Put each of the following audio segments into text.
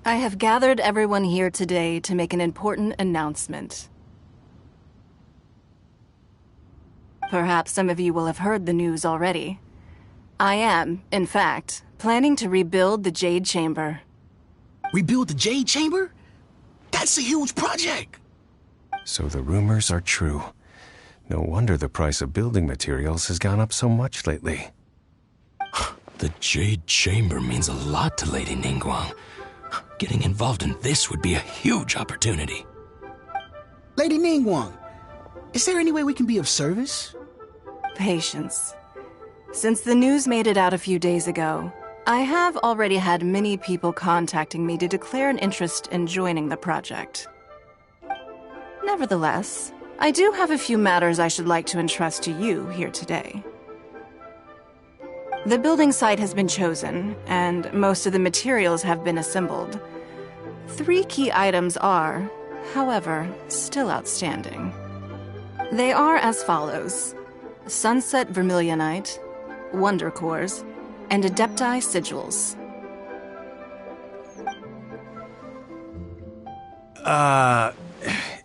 I have gathered everyone here today to make an important announcement. Perhaps some of you will have heard the news already. I am, in fact, planning to rebuild the Jade Chamber. Rebuild the Jade Chamber? That's a huge project! So the rumors are true. No wonder the price of building materials has gone up so much lately. The Jade Chamber means a lot to Lady Ningguang. Getting involved in this would be a huge opportunity. Lady Ningguang, is there any way we can be of service? Patience. Since the news made it out a few days ago, I have already had many people contacting me to declare an interest in joining the project. Nevertheless, I do have a few matters I should like to entrust to you here today. The building site has been chosen, and most of the materials have been assembled. 3 key items are, however, still outstanding. They are as follows: Sunset Vermilionite, Wonder Cores, and Adepti Sigils.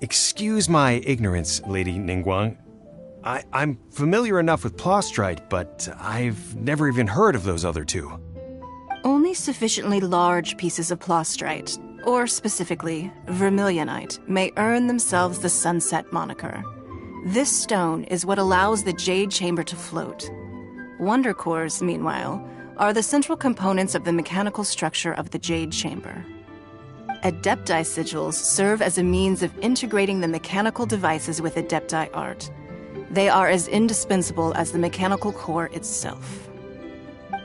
Excuse my ignorance, Lady Ningguang. I'm familiar enough with Plostrite, but I've never even heard of those other 2. Only sufficiently large pieces of Plostrite, or specifically Vermilionite, may earn themselves the Sunset moniker. This stone is what allows the Jade Chamber to float. Wonder Cores, meanwhile, are the central components of the mechanical structure of the Jade Chamber. Adepti Sigils serve as a means of integrating the mechanical devices with Adepti art. They are as indispensable as the mechanical core itself.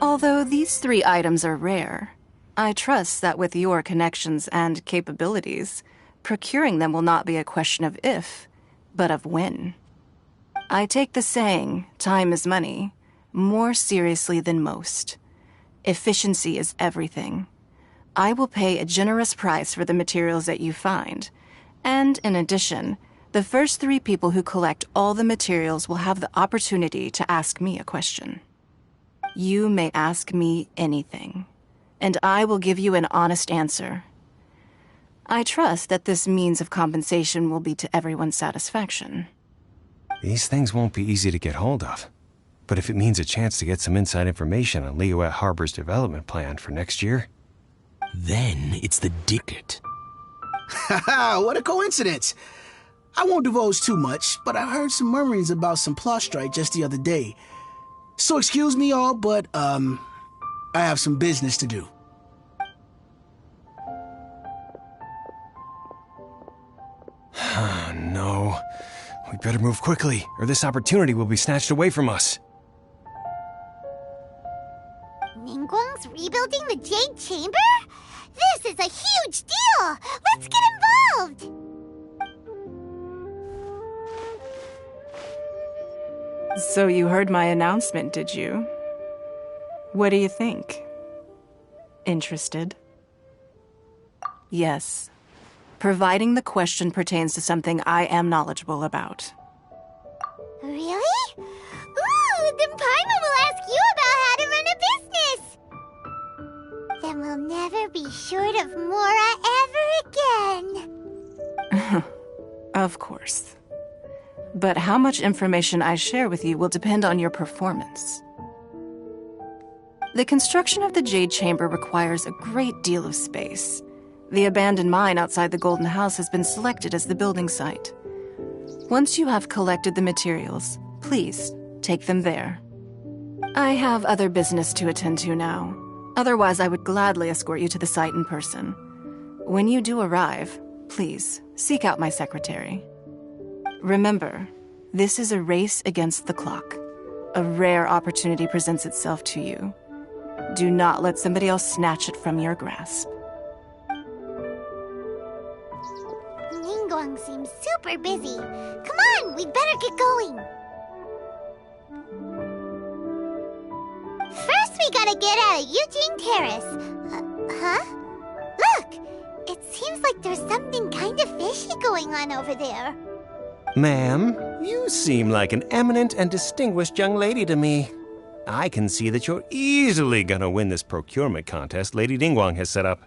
Although these 3 items are rare, I trust that with your connections and capabilities, procuring them will not be a question of if, but of when. I take the saying, time is money, more seriously than most. Efficiency is everything. I will pay a generous price for the materials that you find, and in addition, the first 3 people who collect all the materials will have the opportunity to ask me a question. You may ask me anything, and I will give you an honest answer. I trust that this means of compensation will be to everyone's satisfaction. These things won't be easy to get hold of. But if it means a chance to get some inside information on Liyue Harbor's development plan for next year... Then it's the ticket. Haha, what a coincidence! I won't divulge too much, but I heard some murmurings about some Plostrite just the other day. So excuse me all, but, I have some business to do. No. We better move quickly, or this opportunity will be snatched away from us. Ningguang's rebuilding the Jade Chamber? This is a huge deal! Let's get involved! So you heard my announcement, did you? What do you think? Interested? Yes. Providing the question pertains to something I am knowledgeable about. Really? Ooh, then Paimon will ask you about how to run a business! Then we'll never be short of Mora ever again. Of course. But how much information I share with you will depend on your performance. The construction of the Jade Chamber requires a great deal of space. The abandoned mine outside the Golden House has been selected as the building site. Once you have collected the materials, please take them there. I have other business to attend to now. Otherwise, I would gladly escort you to the site in person. When you do arrive, please seek out my secretary. Remember, this is a race against the clock. A rare opportunity presents itself to you. Do not let somebody else snatch it from your grasp. Ningguang seems super busy. Come on, we'd better get going. First, we gotta get out of Eugene Terrace. Huh? Look! It seems like there's something kind of fishy going on over there. Ma'am, you seem like an eminent and distinguished young lady to me. I can see that you're easily gonna win this procurement contest Lady Ningguang has set up.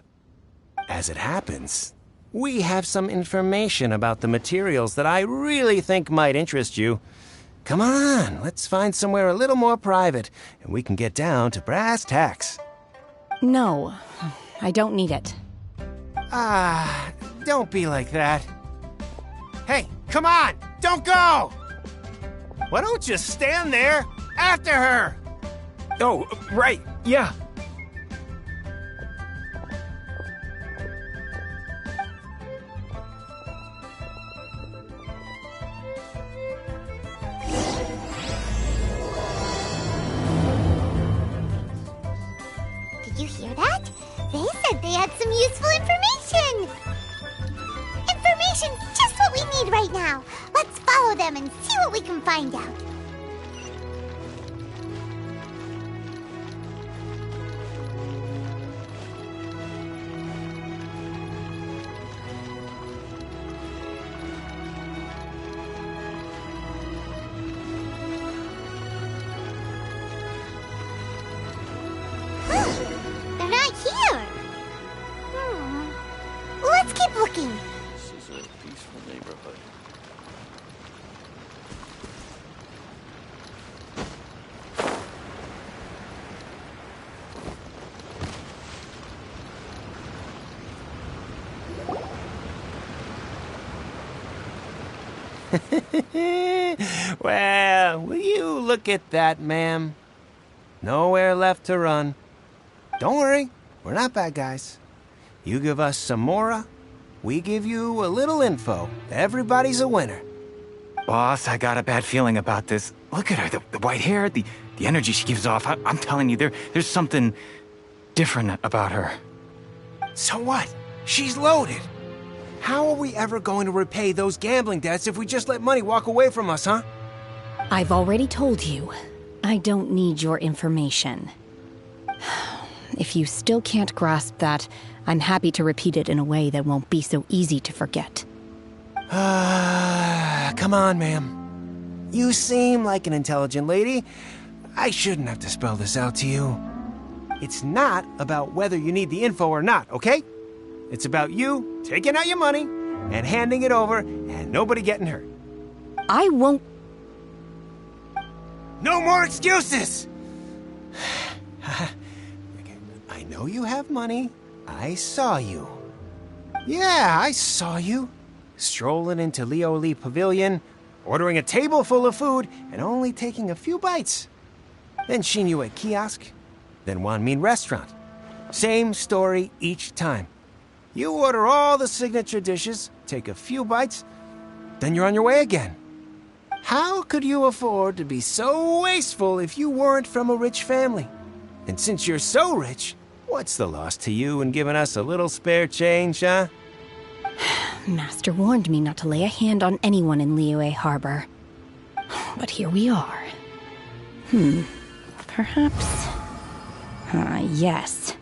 As it happens, we have some information about the materials that I really think might interest you. Come on, let's find somewhere a little more private, and we can get down to brass tacks. No, I don't need it. Don't be like that. Hey, come on! Don't go! Why don't you stand there after her? Oh, right, yeah. Did you hear that? They said they had some useful information. Information's just what we need right now. Let's follow them and see what we can find out. They're not here. Let's keep looking. This is a peaceful neighborhood. Well, will you look at that, ma'am? Nowhere left to run. Don't worry, we're not bad guys. You give us some mora, we give you a little info. Everybody's a winner. Boss, I got a bad feeling about this. Look at her, the white hair, the energy she gives off. I'm telling you, there's something different about her. So what? She's loaded. How are we ever going to repay those gambling debts if we just let money walk away from us, huh? I've already told you, I don't need your information. If you still can't grasp that, I'm happy to repeat it in a way that won't be so easy to forget. Come on, ma'am. You seem like an intelligent lady. I shouldn't have to spell this out to you. It's not about whether you need the info or not, okay? It's about you taking out your money and handing it over and nobody getting hurt. I won't. No more excuses! I know you have money. I saw you. Yeah, I saw you. Strolling into Leo Lee Pavilion, ordering a table full of food, and only taking a few bites. Then Shinyu at kiosk, then Wanmin restaurant. Same story each time. You order all the signature dishes, take a few bites, then you're on your way again. How could you afford to be so wasteful if you weren't from a rich family? And since you're so rich, what's the loss to you in giving us a little spare change, huh? Master warned me not to lay a hand on anyone in Liyue Harbor. But here we are. Perhaps... yes.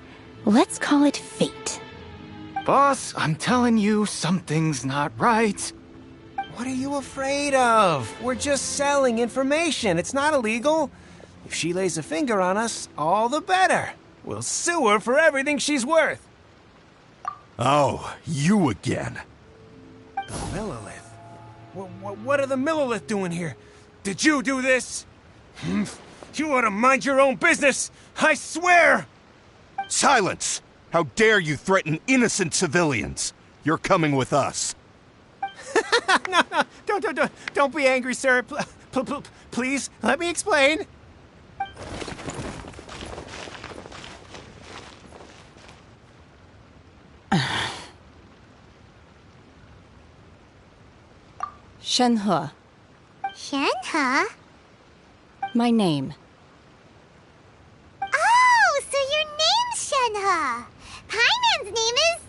Let's call it fate. Boss, I'm telling you, something's not right. What are you afraid of? We're just selling information. It's not illegal. If she lays a finger on us, all the better. We'll sue her for everything she's worth. Oh, you again. The Millilith? What are the Millilith doing here? Did you do this? You ought to mind your own business! I swear! Silence! How dare you threaten innocent civilians? You're coming with us. No, don't be angry, sir. Please, let me explain. Shenhe, Shenhe? my name. Oh, so your name's Shenhe. Paimon's name is,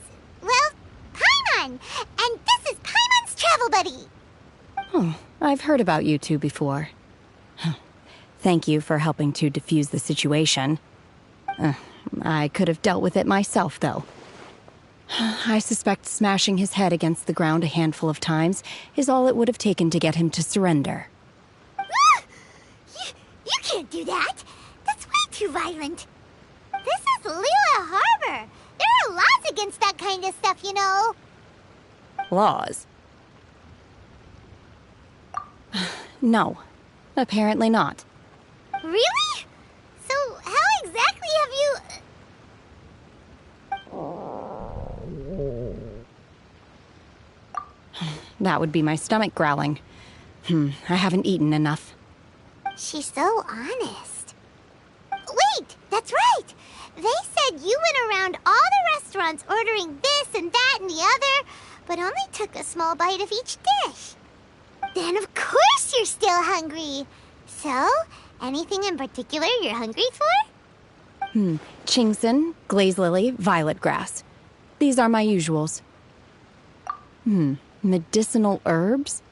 well, Paimon. And this is Paimon's travel buddy. Oh, I've heard about you two before. Thank you for helping to defuse the situation. I could have dealt with it myself, though. I suspect smashing his head against the ground a handful of times is all it would have taken to get him to surrender. You can't do that. That's way too violent. This is Liyue Harbor. There are laws against that kind of stuff, you know. Laws? No, apparently not. Really? So how exactly have you... That would be my stomach growling. I haven't eaten enough. She's so honest. Wait, that's right! They said you went around all the restaurants ordering this and that and the other, but only took a small bite of each dish. Then of course you're still hungry. So, anything in particular you're hungry for? Chingson, glaze lily, violet grass. These are my usuals. Medicinal herbs?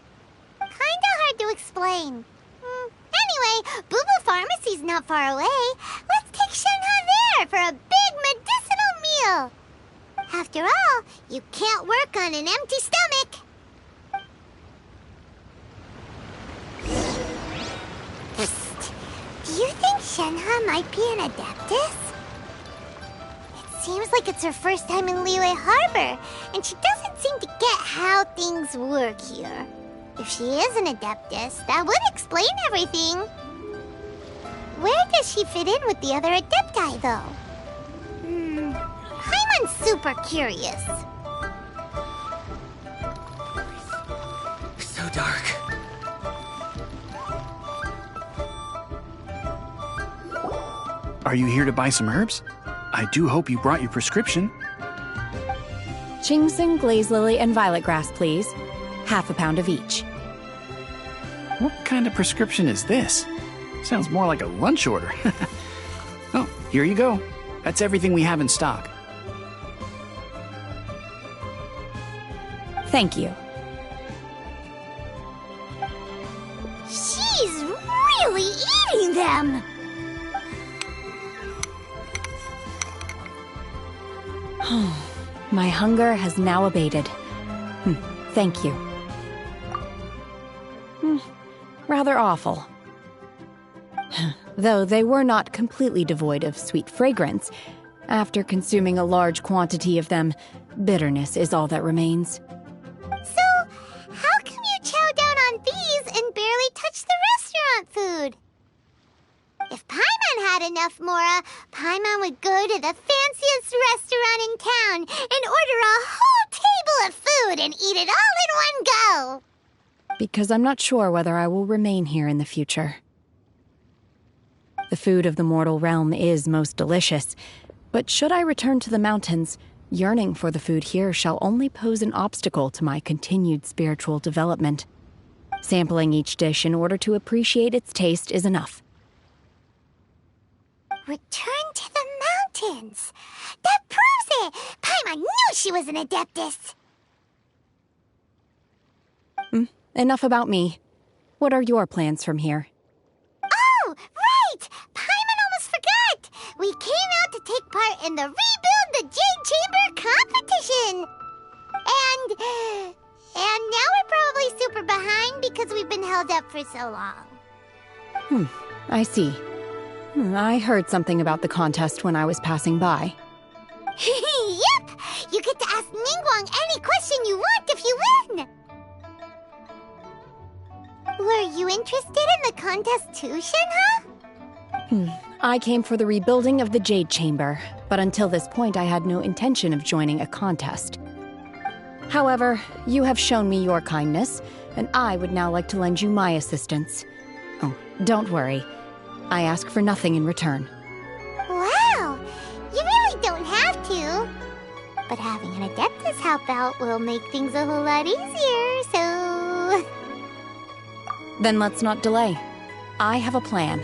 Kinda hard to explain. Anyway, Boo Pharmacy's not far away. Let's take Shenhe there for a big medicinal meal. After all, you can't work on an empty stomach. Psst. Do you think Shenhe might be an Adeptus? It seems like it's her first time in Liyue Harbor, and she doesn't seem to get how things work here. If she is an Adeptus, that would explain everything. Where does she fit in with the other Adepti, though? Paimon's super curious. So dark. Are you here to buy some herbs? I do hope you brought your prescription. Chingson, glaze lily, and violet grass, please. Half a pound of each. What kind of prescription is this? Sounds more like a lunch order. Oh, here you go. That's everything we have in stock. Thank you. She's really eating them! My hunger has now abated. Thank you. Rather awful. Though they were not completely devoid of sweet fragrance, after consuming a large quantity of them, bitterness is all that remains. So, how can you chow down on these and barely touch the restaurant food? If Paimon had enough Mora, Paimon would go to the fanciest restaurant in town and order a whole table of food and eat it all in one go. Because I'm not sure whether I will remain here in the future. The food of the mortal realm is most delicious, but should I return to the mountains, yearning for the food here shall only pose an obstacle to my continued spiritual development. Sampling each dish in order to appreciate its taste is enough. Return to the mountains. That proves it. Paimon knew she was an Adeptus. Enough about me. What are your plans from here? Oh, right! Paimon almost forgot! We came out to take part in the Rebuild the Jade Chamber competition! And now we're probably super behind because we've been held up for so long. I see. I heard something about the contest when I was passing by. Yep! You get to ask Ningguang any question you want if you win! Were you interested in the contest too, Shenhe? I came for the rebuilding of the Jade Chamber, but until this point I had no intention of joining a contest. However, you have shown me your kindness, and I would now like to lend you my assistance. Oh, don't worry. I ask for nothing in return. Wow! You really don't have to. But having an Adeptus help out will make things a whole lot easier, so... Then let's not delay. I have a plan.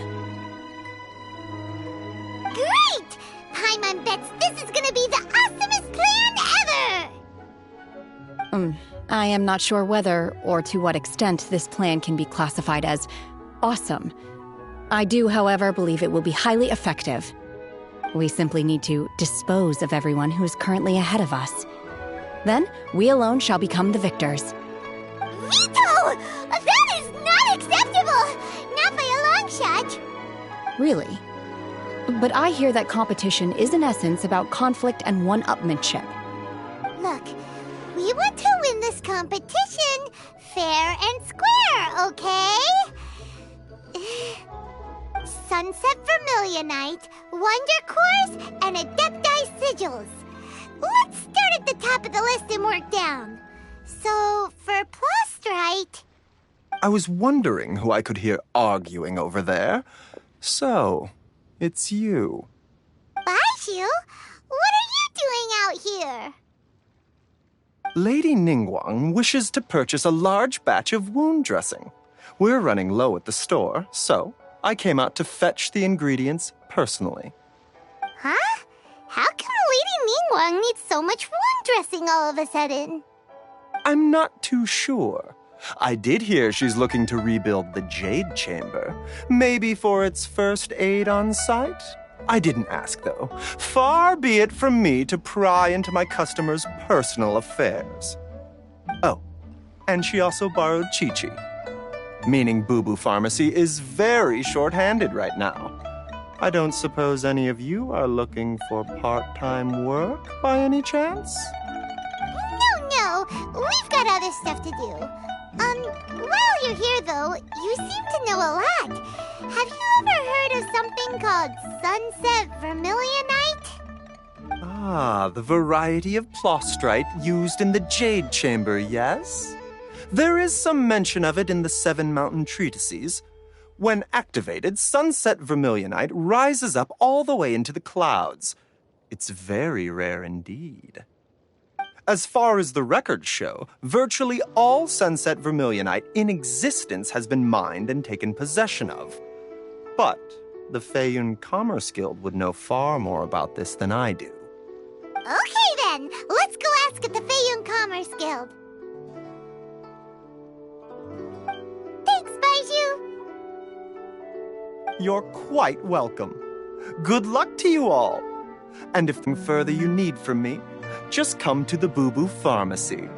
Great! Paimon bets this is gonna be the awesomest plan ever! I am not sure whether or to what extent this plan can be classified as awesome. I do, however, believe it will be highly effective. We simply need to dispose of everyone who is currently ahead of us. Then, we alone shall become the victors. Veto! That is not acceptable! Not by a long shot! Really? But I hear that competition is in essence about conflict and one-upmanship. Look, we want to win this competition fair and square, okay? Sunset Vermilionite, Wonder Cores, and Adepti Sigils. Let's start at the top of the list and work down. So, for Plostrite... I was wondering who I could hear arguing over there. So, it's you. Baiju? What are you doing out here? Lady Ningguang wishes to purchase a large batch of wound dressing. We're running low at the store, so I came out to fetch the ingredients personally. Huh? How come Lady Ningguang needs so much wound dressing all of a sudden? I'm not too sure. I did hear she's looking to rebuild the Jade Chamber. Maybe for its first aid on site? I didn't ask, though. Far be it from me to pry into my customers' personal affairs. Oh, and she also borrowed Chi-Chi. Meaning Boo Boo Pharmacy is very short-handed right now. I don't suppose any of you are looking for part-time work by any chance? No, we've got other stuff to do. While you're here, though, you seem to know a lot. Have you ever heard of something called Sunset Vermilionite? Ah, the variety of plostrite used in the Jade Chamber, yes? There is some mention of it in the Seven Mountain Treatises. When activated, Sunset Vermilionite rises up all the way into the clouds. It's very rare indeed. As far as the records show, virtually all Sunset Vermilionite in existence has been mined and taken possession of. But the Feiyun Commerce Guild would know far more about this than I do. Okay then, let's go ask at the Feiyun Commerce Guild. Thanks, Baiju. You're quite welcome. Good luck to you all. And if anything further you need from me, just come to the Boo Boo Pharmacy.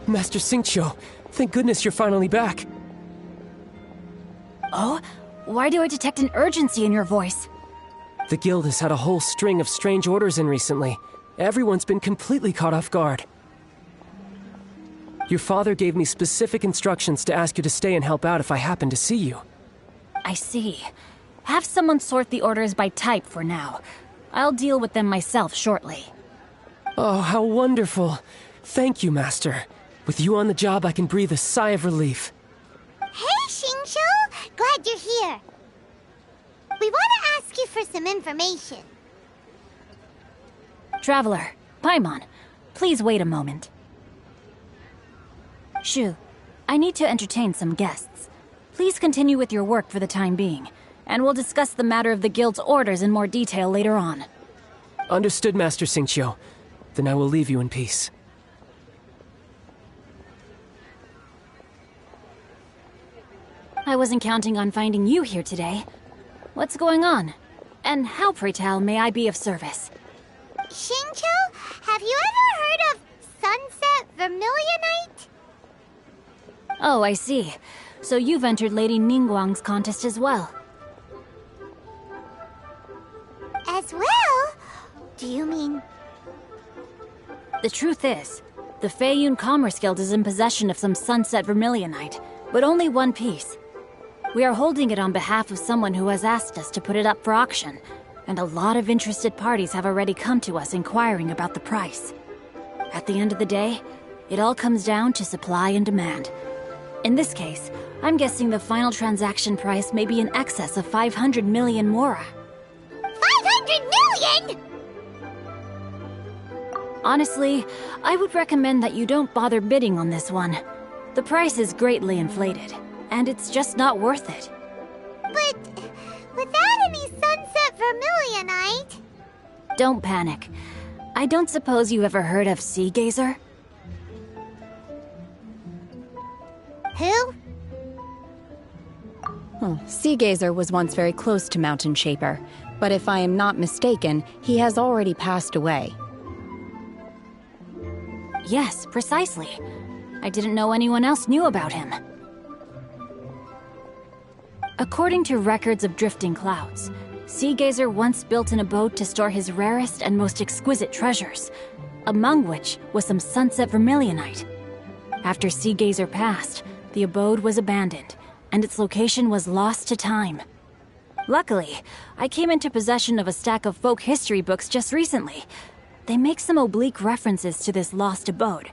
Master Xingqiu, thank goodness you're finally back. Oh? Why do I detect an urgency in your voice? The guild has had a whole string of strange orders in recently. Everyone's been completely caught off guard. Your father gave me specific instructions to ask you to stay and help out if I happen to see you. I see. Have someone sort the orders by type for now. I'll deal with them myself shortly. Oh, how wonderful. Thank you, Master. With you on the job, I can breathe a sigh of relief. Hey, Xingqiu! Glad you're here. We want to ask you for some information. Traveler, Paimon, please wait a moment. Shu, I need to entertain some guests. Please continue with your work for the time being, and we'll discuss the matter of the guild's orders in more detail later on. Understood, Master Xingqiu. Then I will leave you in peace. I wasn't counting on finding you here today. What's going on? And how, pray tell, may I be of service? Xingqiu, have you ever heard of Sunset Vermilionite? Oh, I see. So you've entered Lady Ningguang's contest as well. As well? Do you mean... The truth is, the Feiyun Commerce Guild is in possession of some Sunset Vermilionite, but only one piece. We are holding it on behalf of someone who has asked us to put it up for auction, and a lot of interested parties have already come to us inquiring about the price. At the end of the day, it all comes down to supply and demand. In this case, I'm guessing the final transaction price may be in excess of 500 million mora. 500 million?! Honestly, I would recommend that you don't bother bidding on this one. The price is greatly inflated, and it's just not worth it. But without any sunset vermilionite... Don't panic. I don't suppose you ever heard of Sea Gazer? Who? Sea Gazer was once very close to Mountain Shaper, but if I am not mistaken, he has already passed away. Yes, precisely. I didn't know anyone else knew about him. According to records of drifting clouds, Sea Gazer once built an abode to store his rarest and most exquisite treasures, among which was some sunset vermilionite. After Sea Gazer passed, the abode was abandoned, and its location was lost to time. Luckily, I came into possession of a stack of folk history books just recently. They make some oblique references to this lost abode,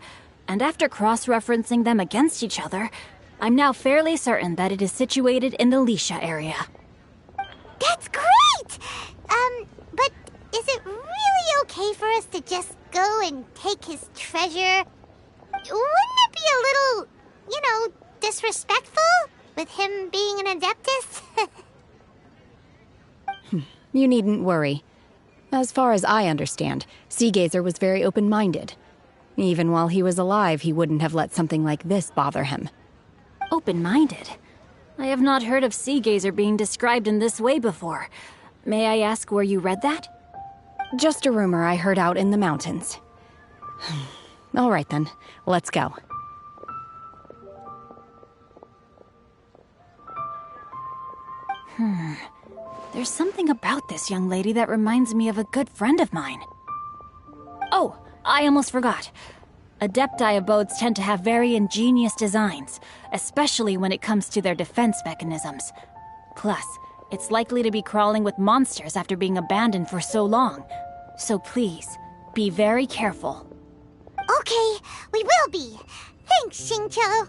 and after cross-referencing them against each other, I'm now fairly certain that it is situated in the Lisha area. That's great! But is it really okay for us to just go and take his treasure? Wouldn't it be a little, disrespectful? With him being an Adeptus? You needn't worry. As far as I understand, Sea Gazer was very open-minded. Even while he was alive, he wouldn't have let something like this bother him. Open-minded? I have not heard of Sea Gazer being described in this way before. May I ask where you read that? Just a rumor I heard out in the mountains. All right then, let's go. There's something about this young lady that reminds me of a good friend of mine. Oh, I almost forgot. Adepti abodes tend to have very ingenious designs, especially when it comes to their defense mechanisms. Plus, it's likely to be crawling with monsters after being abandoned for so long. So please, be very careful. Okay, we will be. Thanks, Xingqiu.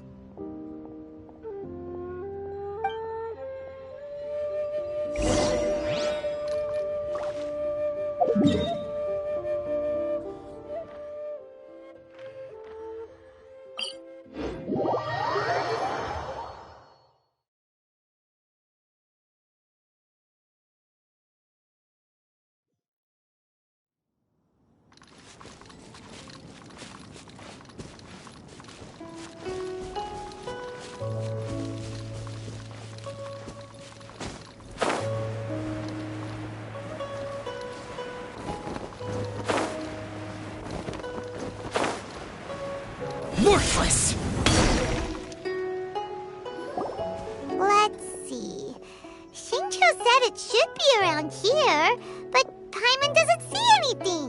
Worthless! Let's see. Xingqiu said it should be around here, but Paimon doesn't see anything.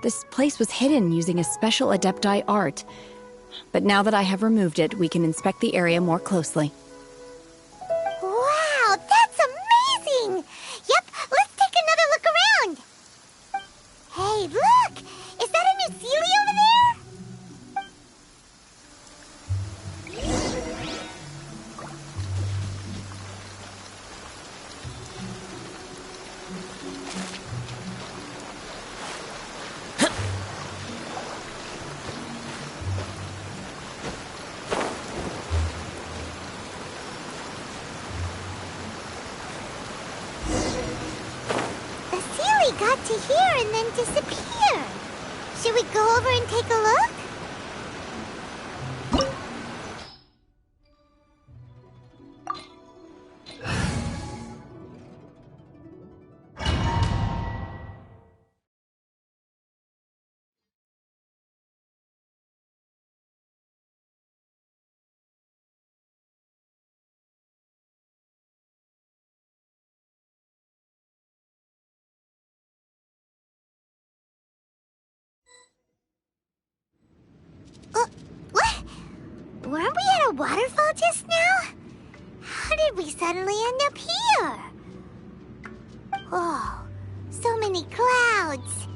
This place was hidden using a special Adepti art. But now that I have removed it, we can inspect the area more closely. Wow, that's amazing! Yep, let's take another look around. Hey, look! Is that a new Sealy over there? Got to here and then disappear. Should we go over and take a look? What? Weren't we at a waterfall just now? How did we suddenly end up here? Oh, so many clouds.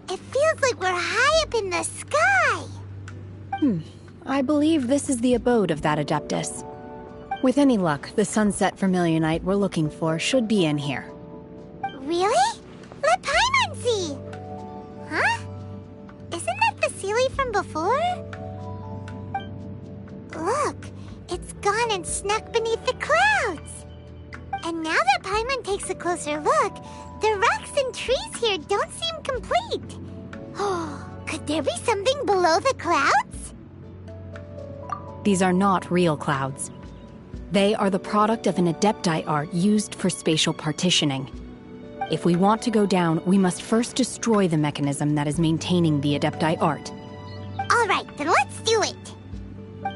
It feels like we're high up in the sky. I believe this is the abode of that Adeptus. With any luck, the Sunset Vermilionite we're looking for should be in here. Really? Let Paimon see! Huh? Isn't that the Sealy from before? Look, it's gone and snuck beneath the clouds! And now that Paimon takes a closer look, the rocks and trees here don't seem complete. Oh, could there be something below the clouds? These are not real clouds. They are the product of an Adepti art used for spatial partitioning. If we want to go down, we must first destroy the mechanism that is maintaining the Adepti art. All right, then let's do it.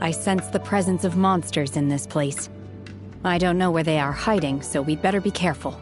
I sense the presence of monsters in this place. I don't know where they are hiding, so we'd better be careful.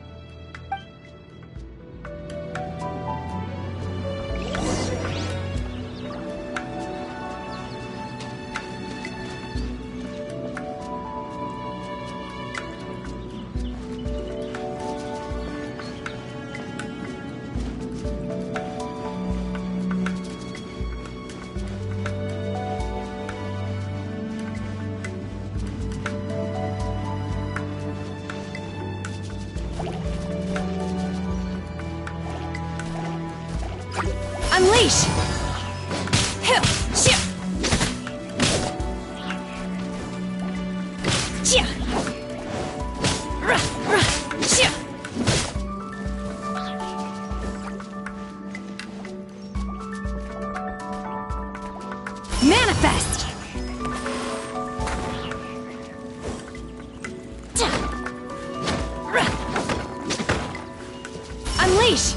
Unleash! Manifest! Unleash!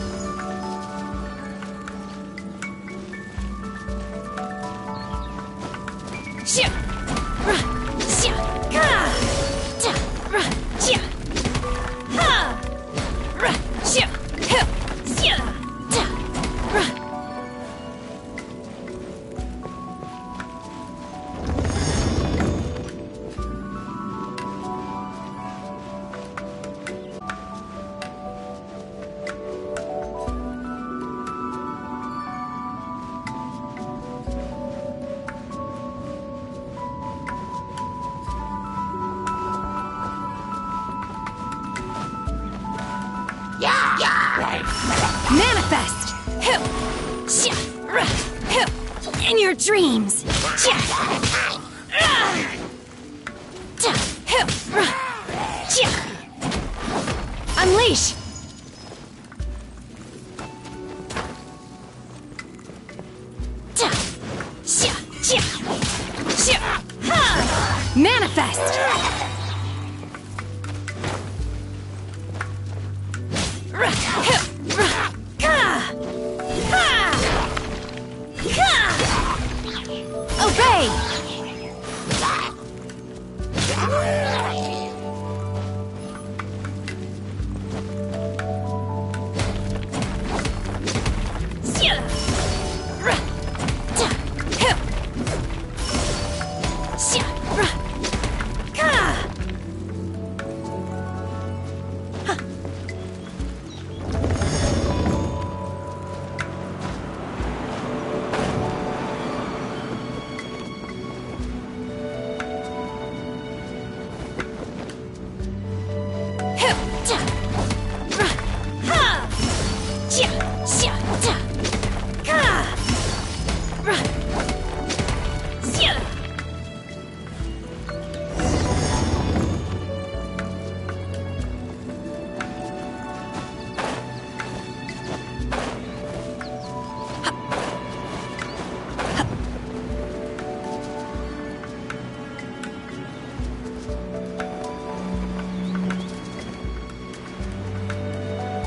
Manifest! In your dreams! Unleash! Manifest! Obey!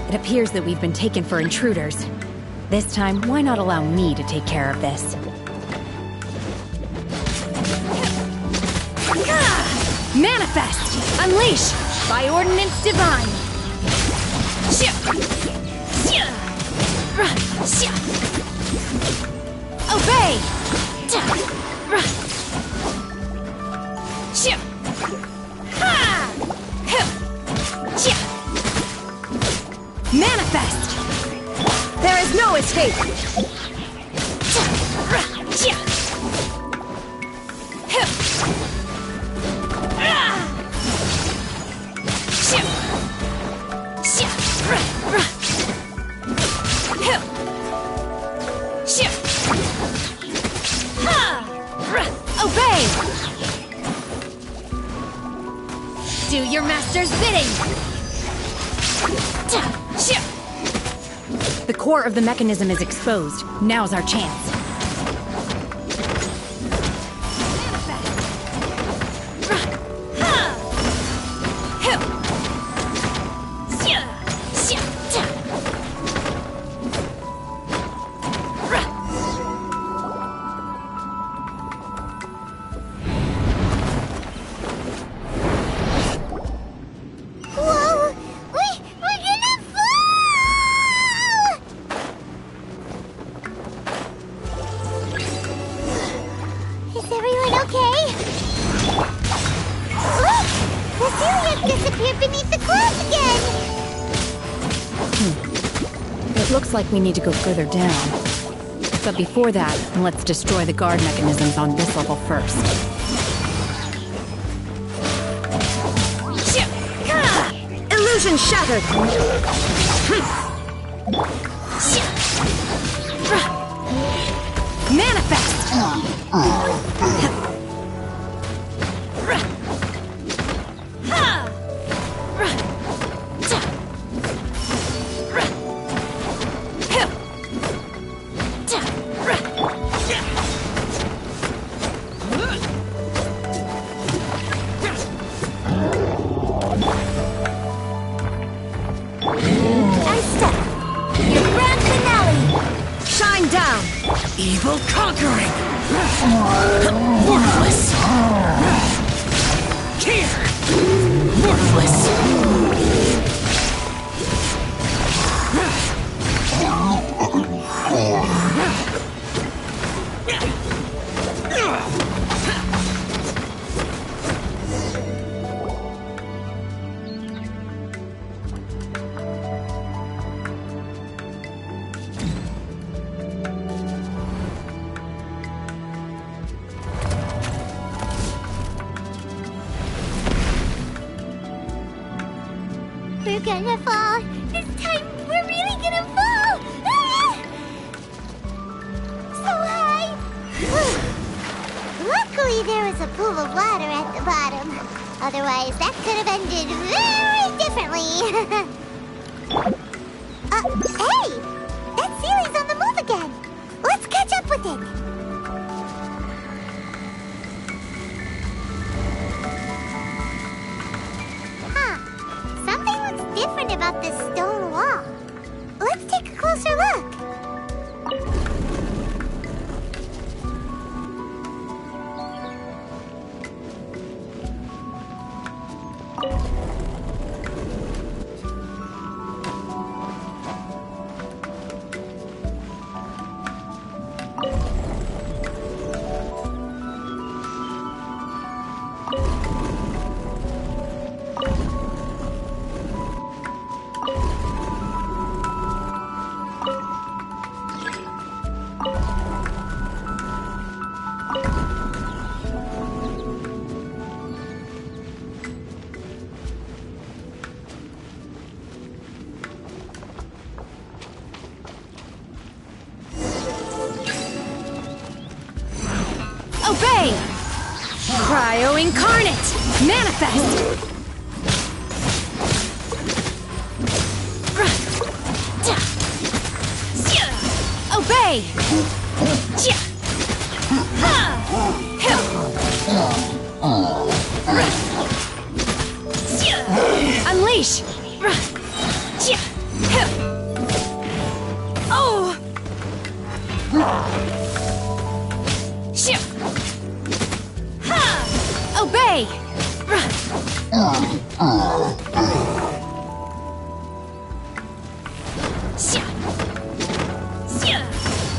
It appears that we've been taken for intruders. This time, why not allow me to take care of this? Manifest! Unleash! By ordinance divine! Obey! Manifest! There is no escape! The core of the mechanism is exposed. Now's our chance. Like we need to go further down. But before that, let's destroy the guard mechanisms on this level first. Illusion shattered! Manifest! Evil conquering! Worthless! Here! Worthless! We're gonna fall. This time, we're really gonna fall. Ah! So high. Luckily, there was a pool of water at the bottom. Otherwise, that could have ended very differently. Hey! That ceiling's on the move again. Let's catch up with it. Different about this stone wall. Let's take a closer look. Obey! Cryo Incarnate! Manifest! Obey! Unleash! Oh! Obey!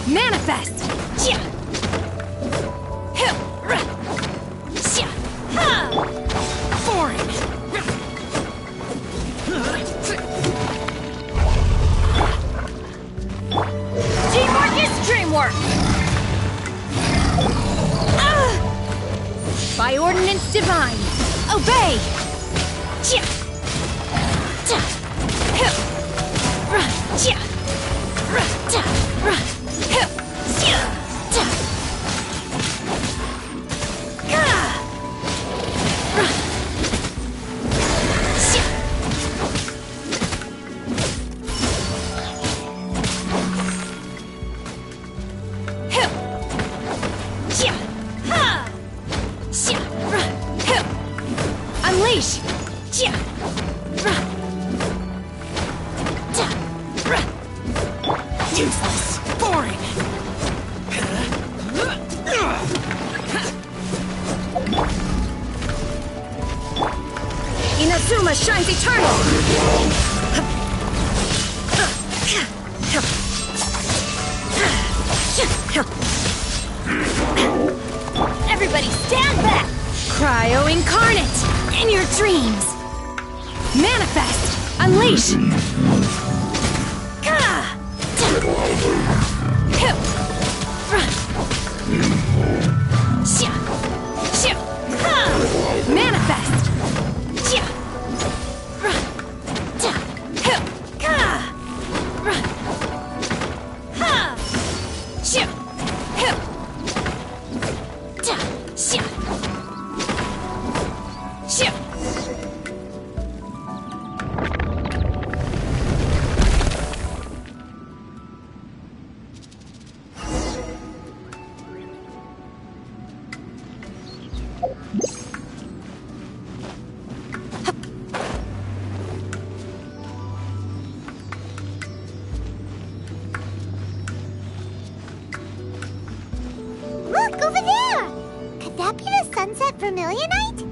Manifest! Foreign! Teamwork is dreamwork! By ordinance divine, obey! dreams! Manifest! Unleash! Ka! Hip! Shia! Shia! Ha! Manifest! Shia! Hip! Ka! Ha! Shia! Hip! Shia! Shia! Look, over there! Could that be the Sunset Vermilionite?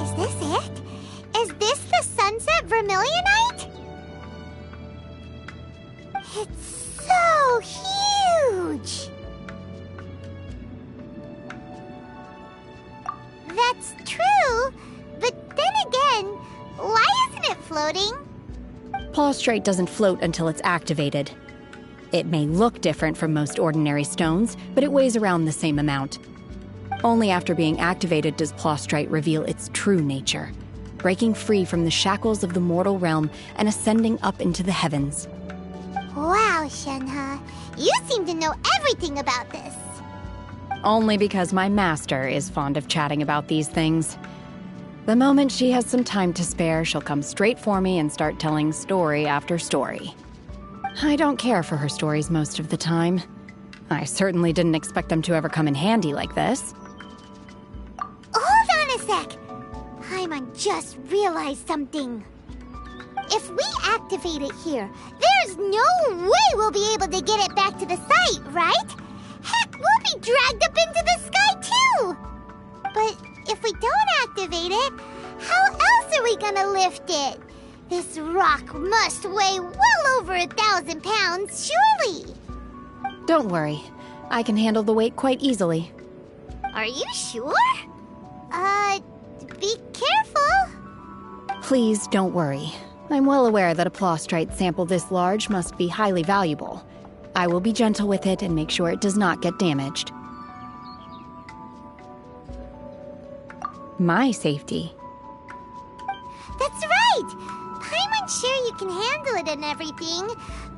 Is this it? Is this the Sunset Vermilionite? It's so huge! That's true, but then again, why isn't it floating? Plaustrite doesn't float until it's activated. It may look different from most ordinary stones, but it weighs around the same amount. Only after being activated does Plaustrite reveal its true nature, breaking free from the shackles of the mortal realm and ascending up into the heavens. Wow, Shenhe, you seem to know everything about this. Only because my master is fond of chatting about these things. The moment she has some time to spare, she'll come straight for me and start telling story after story. I don't care for her stories most of the time. I certainly didn't expect them to ever come in handy like this. Hold on a sec. Paimon just realized something. If we activate it here, there's no way we'll be able to get it back to the site, right? Heck, we'll be dragged up into the sky too! But if we don't activate it, how else are we gonna lift it? This rock must weigh well over 1,000 pounds, surely! Don't worry. I can handle the weight quite easily. Are you sure? Be careful! Please don't worry. I'm well aware that a Plaustrite sample this large must be highly valuable. I will be gentle with it and make sure it does not get damaged. My safety. That's right! Paimon's sure you can handle it and everything,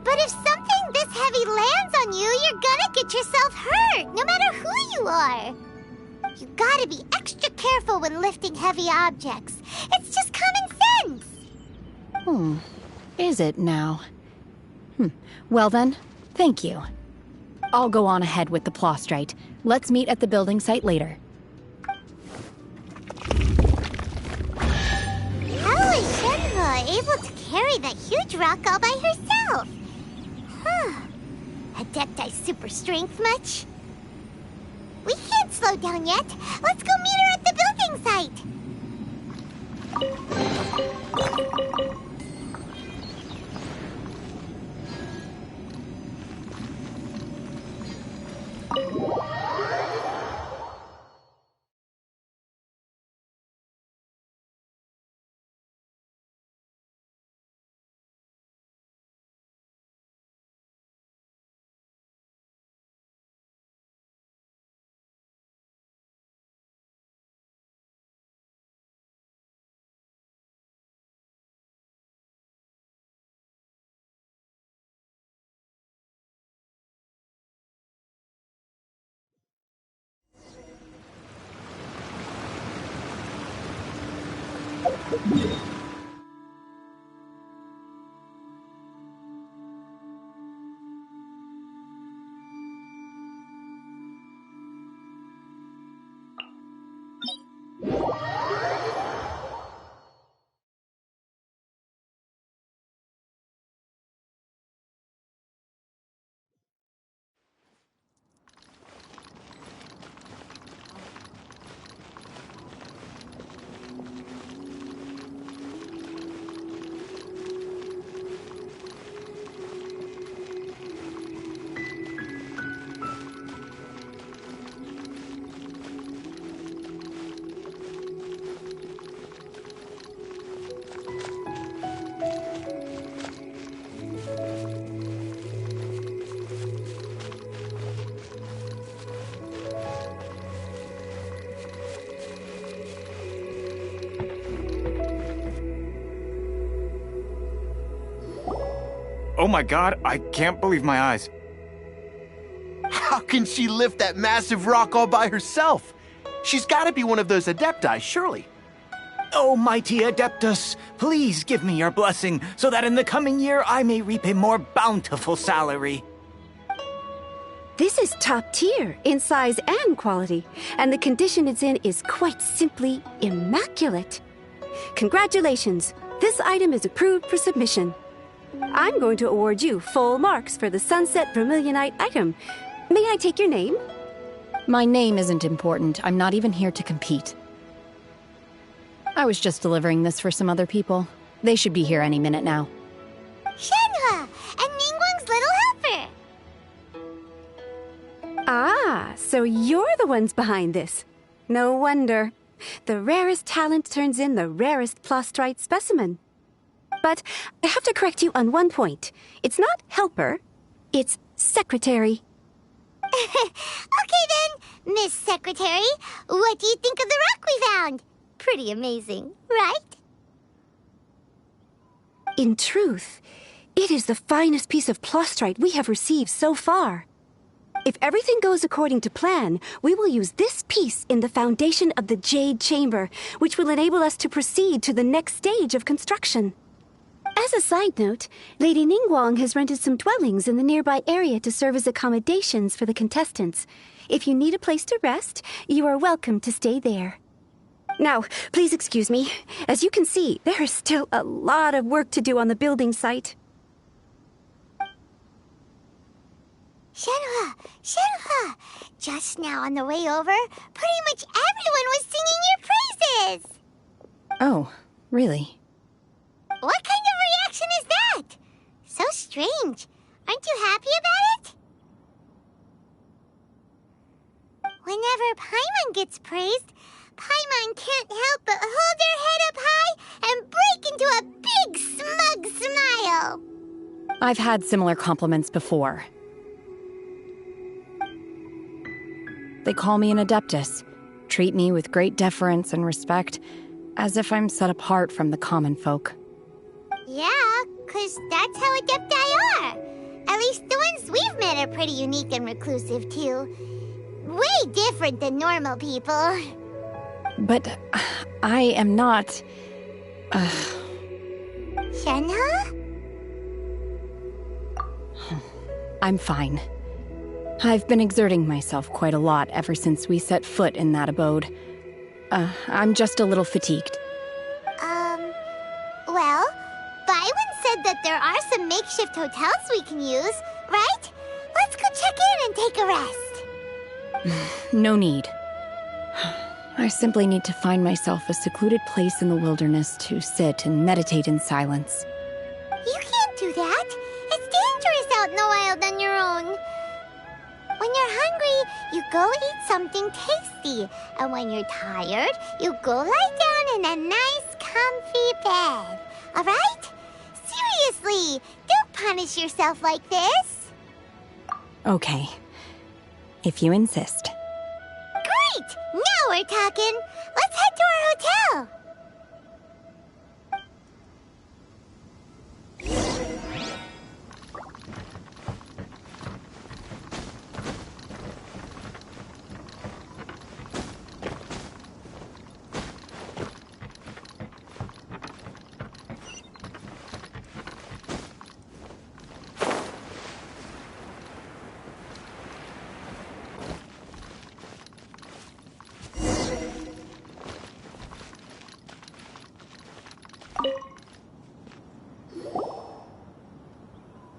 but if something this heavy lands on you, you're gonna get yourself hurt, no matter who you are. You gotta be extra careful when lifting heavy objects. It's just common sense. Is it now? Well then, thank you. I'll go on ahead with the Plaustrite. Let's meet at the building site later. How is Shenhe able to carry that huge rock all by herself? Adepti super strength much? We can't slow down yet. Let's go meet her at the building site. Oh my god, I can't believe my eyes. How can she lift that massive rock all by herself? She's gotta be one of those Adepti, surely. Oh, mighty Adeptus, please give me your blessing so that in the coming year I may reap a more bountiful salary. This is top tier in size and quality, and the condition it's in is quite simply immaculate. Congratulations, this item is approved for submission. I'm going to award you full marks for the Sunset Vermilionite item. May I take your name? My name isn't important. I'm not even here to compete. I was just delivering this for some other people. They should be here any minute now. Shenhe, and Ningguang's little helper. Ah, so you're the ones behind this. No wonder. The rarest talent turns in the rarest Plostrite specimen. But I have to correct you on one point. It's not helper, it's secretary. Okay then, Miss Secretary, what do you think of the rock we found? Pretty amazing, right? In truth, it is the finest piece of Plostrite we have received so far. If everything goes according to plan, we will use this piece in the foundation of the Jade Chamber, which will enable us to proceed to the next stage of construction. As a side note, Lady Ningguang has rented some dwellings in the nearby area to serve as accommodations for the contestants. If you need a place to rest, you are welcome to stay there. Now, please excuse me. As you can see, there is still a lot of work to do on the building site. Shenhe, just now on the way over, pretty much everyone was singing your praises. Oh, really? What kind of reaction is that? So strange. Aren't you happy about it? Whenever Paimon gets praised, Paimon can't help but hold her head up high and break into a big smug smile. I've had similar compliments before. They call me an Adeptus, treat me with great deference and respect, as if I'm set apart from the common folk. Yeah, 'cause that's how Adepti are. At least the ones we've met are pretty unique and reclusive, too. Way different than normal people. But I am not... Shenhe? I'm fine. I've been exerting myself quite a lot ever since we set foot in that abode. I'm just a little fatigued. Well, Byron said that there are some makeshift hotels we can use, right? Let's go check in and take a rest. No need. I simply need to find myself a secluded place in the wilderness to sit and meditate in silence. You can't do that. It's dangerous out in the wild on your own. When you're hungry, you go eat something tasty. And when you're tired, you go lie down in a nice, comfy bed. All right? Seriously, don't punish yourself like this. Okay. If you insist. Great! Now we're talking. Let's head to our hotel.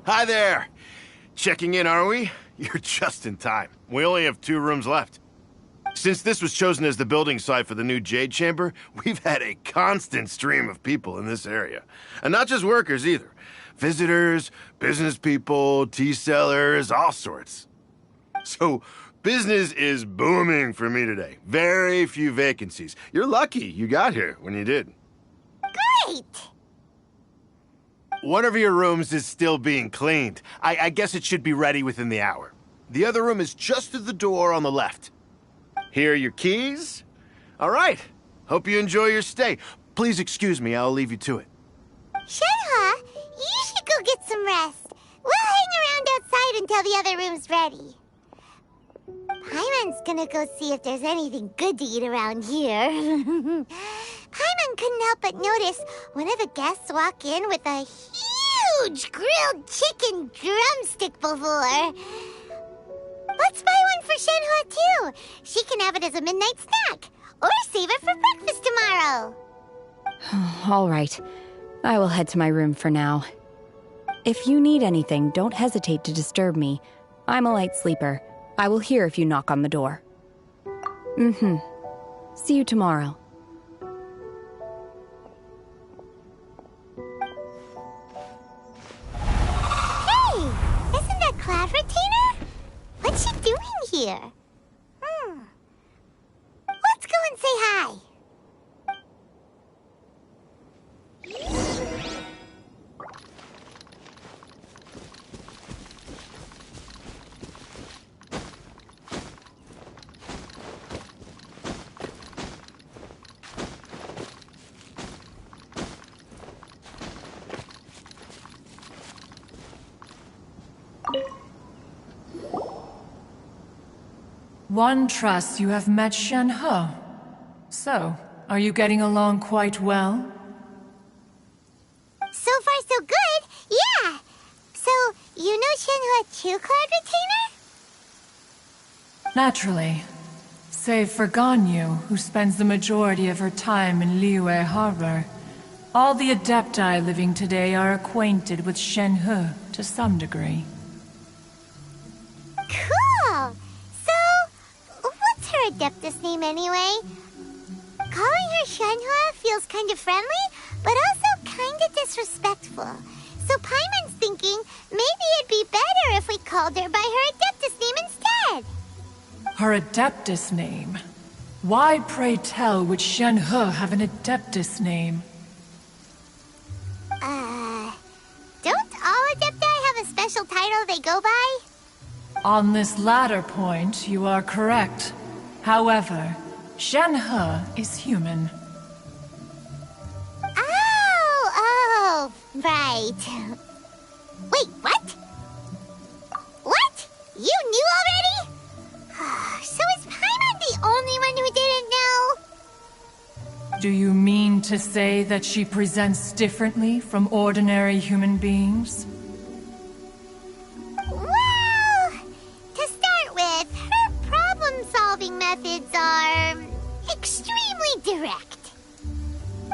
Hi there! Checking in, are we? You're just in time. We only have 2 rooms left. Since this was chosen as the building site for the new Jade Chamber, we've had a constant stream of people in this area. And not just workers, either. Visitors, business people, tea sellers, all sorts. So, business is booming for me today. Very few vacancies. You're lucky you got here when you did. Great! One of your rooms is still being cleaned. I guess it should be ready within the hour. The other room is just through the door on the left. Here are your keys. All right. Hope you enjoy your stay. Please excuse me, I'll leave you to it. Shenhe, you should go get some rest. We'll hang around outside until the other room's ready. Paimon's gonna go see if there's anything good to eat around here. Paimon couldn't help but notice one of the guests walk in with a huge grilled chicken drumstick before. Let's buy one for Shenhua too. She can have it as a midnight snack. Or save it for breakfast tomorrow. All right. I will head to my room for now. If you need anything, don't hesitate to disturb me. I'm a light sleeper. I will hear if you knock on the door. See you tomorrow. Hey! Isn't that Cloud Retainer? What's she doing here? Let's go and say hi. One trusts you have met Shenhe. So, are you getting along quite well? So far, so good. Yeah. So, you know Shenhua too, Cloud Retainer? Naturally. Save for Ganyu, who spends the majority of her time in Liyue Harbor. All the Adepti living today are acquainted with Shenhe to some degree. Cool. So, what's her Adeptus name anyway? Calling her Shenhua feels kind of friendly, but also kind of disrespectful. So Paimon's thinking maybe it'd be better if we called her by her Adeptus name instead. Her Adeptus name? Why, pray tell, would Shenhe have an Adeptus name? Don't all Adepti have a special title they go by? On this latter point, you are correct. However, Shenhe is human. Oh, right. Wait, what? What? You knew already? So is Paimon the only one who didn't know? Do you mean to say that she presents differently from ordinary human beings? Well, to start with, her problem-solving methods are extremely direct.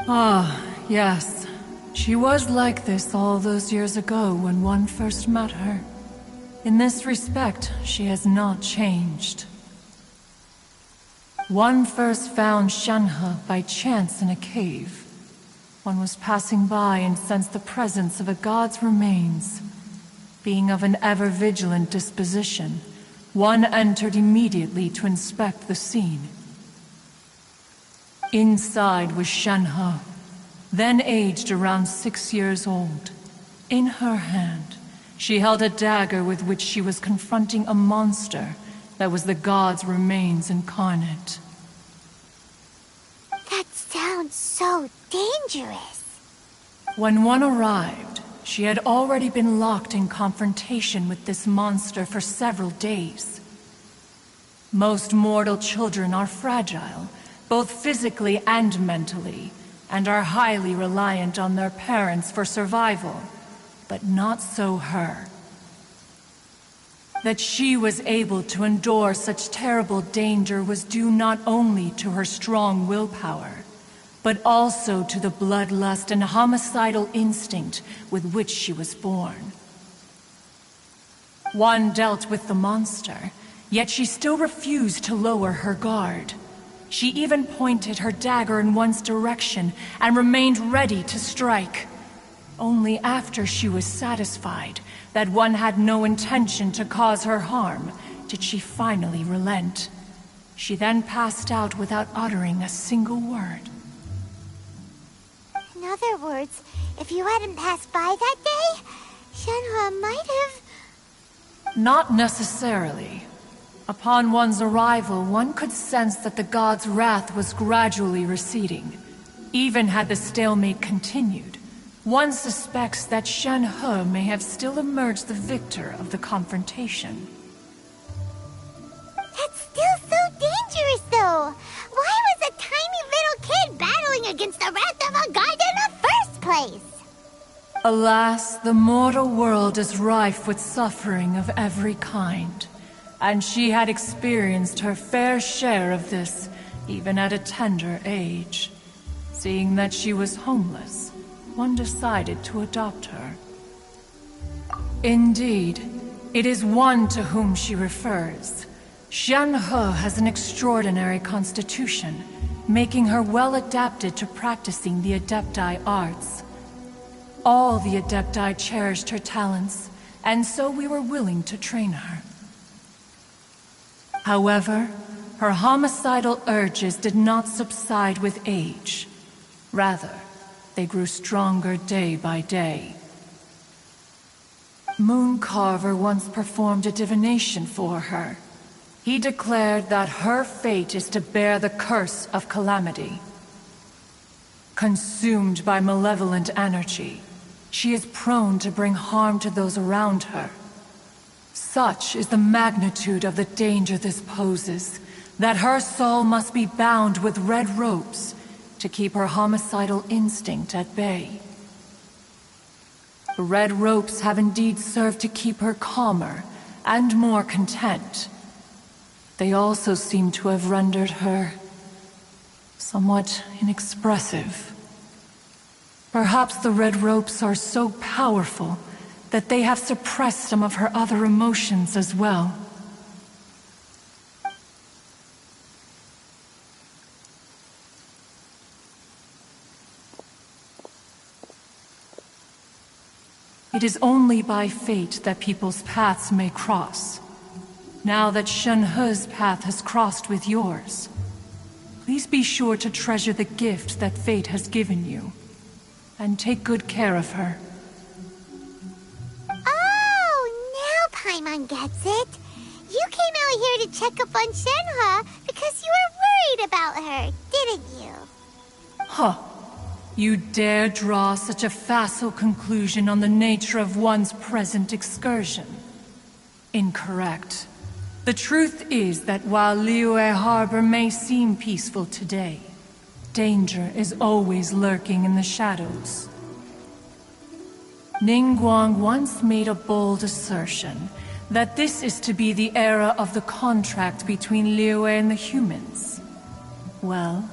Ah, yes. She was like this all those years ago when one first met her. In this respect, she has not changed. One first found Shenhe by chance in a cave. One was passing by and sensed the presence of a god's remains. Being of an ever-vigilant disposition, one entered immediately to inspect the scene. Inside was Shenhe, then aged around 6 years old. In her hand, she held a dagger with which she was confronting a monster that was the god's remains incarnate. That sounds so dangerous. When one arrived, she had already been locked in confrontation with this monster for several days. Most mortal children are fragile, both physically and mentally, and are highly reliant on their parents for survival. But not so her. That she was able to endure such terrible danger was due not only to her strong willpower, but also to the bloodlust and homicidal instinct with which she was born. One dealt with the monster, yet she still refused to lower her guard. She even pointed her dagger in one's direction and remained ready to strike. Only after she was satisfied that one had no intention to cause her harm did she finally relent. She then passed out without uttering a single word. In other words, if you hadn't passed by that day, Shenhua might have... Not necessarily. Upon one's arrival, one could sense that the god's wrath was gradually receding. Even had the stalemate continued, One suspects that Shen He may have still emerged the victor of the confrontation. That's still so dangerous, though. Why was a tiny little kid battling against the wrath of a god in the first place? Alas, the mortal world is rife with suffering of every kind, and she had experienced her fair share of this, even at a tender age. Seeing that she was homeless, one decided to adopt her. Indeed, it is one to whom she refers. Shen He has an extraordinary constitution, making her well adapted to practicing the Adepti arts. All the Adepti cherished her talents, and so we were willing to train her. However, her homicidal urges did not subside with age. Rather, they grew stronger day by day. Mooncarver once performed a divination for her. He declared that her fate is to bear the curse of calamity. Consumed by malevolent energy, she is prone to bring harm to those around her. Such is the magnitude of the danger this poses, that her soul must be bound with red ropes to keep her homicidal instinct at bay. The red ropes have indeed served to keep her calmer and more content. They also seem to have rendered her somewhat inexpressive. Perhaps the red ropes are so powerful that they have suppressed some of her other emotions as well. It is only by fate that people's paths may cross. Now that Shen He's path has crossed with yours, please be sure to treasure the gift that fate has given you, and take good care of her. Oh, now Paimon gets it. You came out here to check up on Shenhe because you were worried about her, didn't you? Huh. You dare draw such a facile conclusion on the nature of one's present excursion? Incorrect. The truth is that while Liyue Harbor may seem peaceful today, danger is always lurking in the shadows. Ningguang once made a bold assertion that this is to be the era of the contract between Liyue and the humans. Well,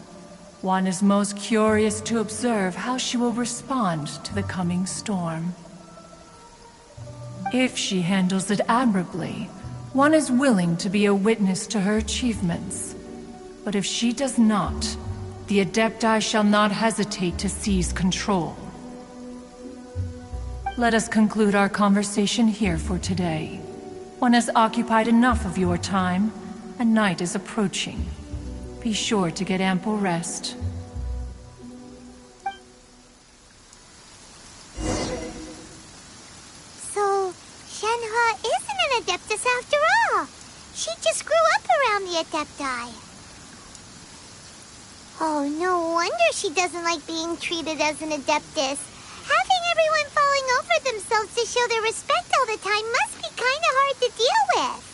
one is most curious to observe how she will respond to the coming storm. If she handles it admirably, one is willing to be a witness to her achievements. But if she does not, the Adepti shall not hesitate to seize control. Let us conclude our conversation here for today. One has occupied enough of your time, and night is approaching. Be sure to get ample rest. So, Shenhe isn't an Adeptus after all. She just grew up around the Adepti. Oh, no wonder she doesn't like being treated as an Adeptus. Having everyone falling over themselves to show their respect all the time must be kind of hard to deal with.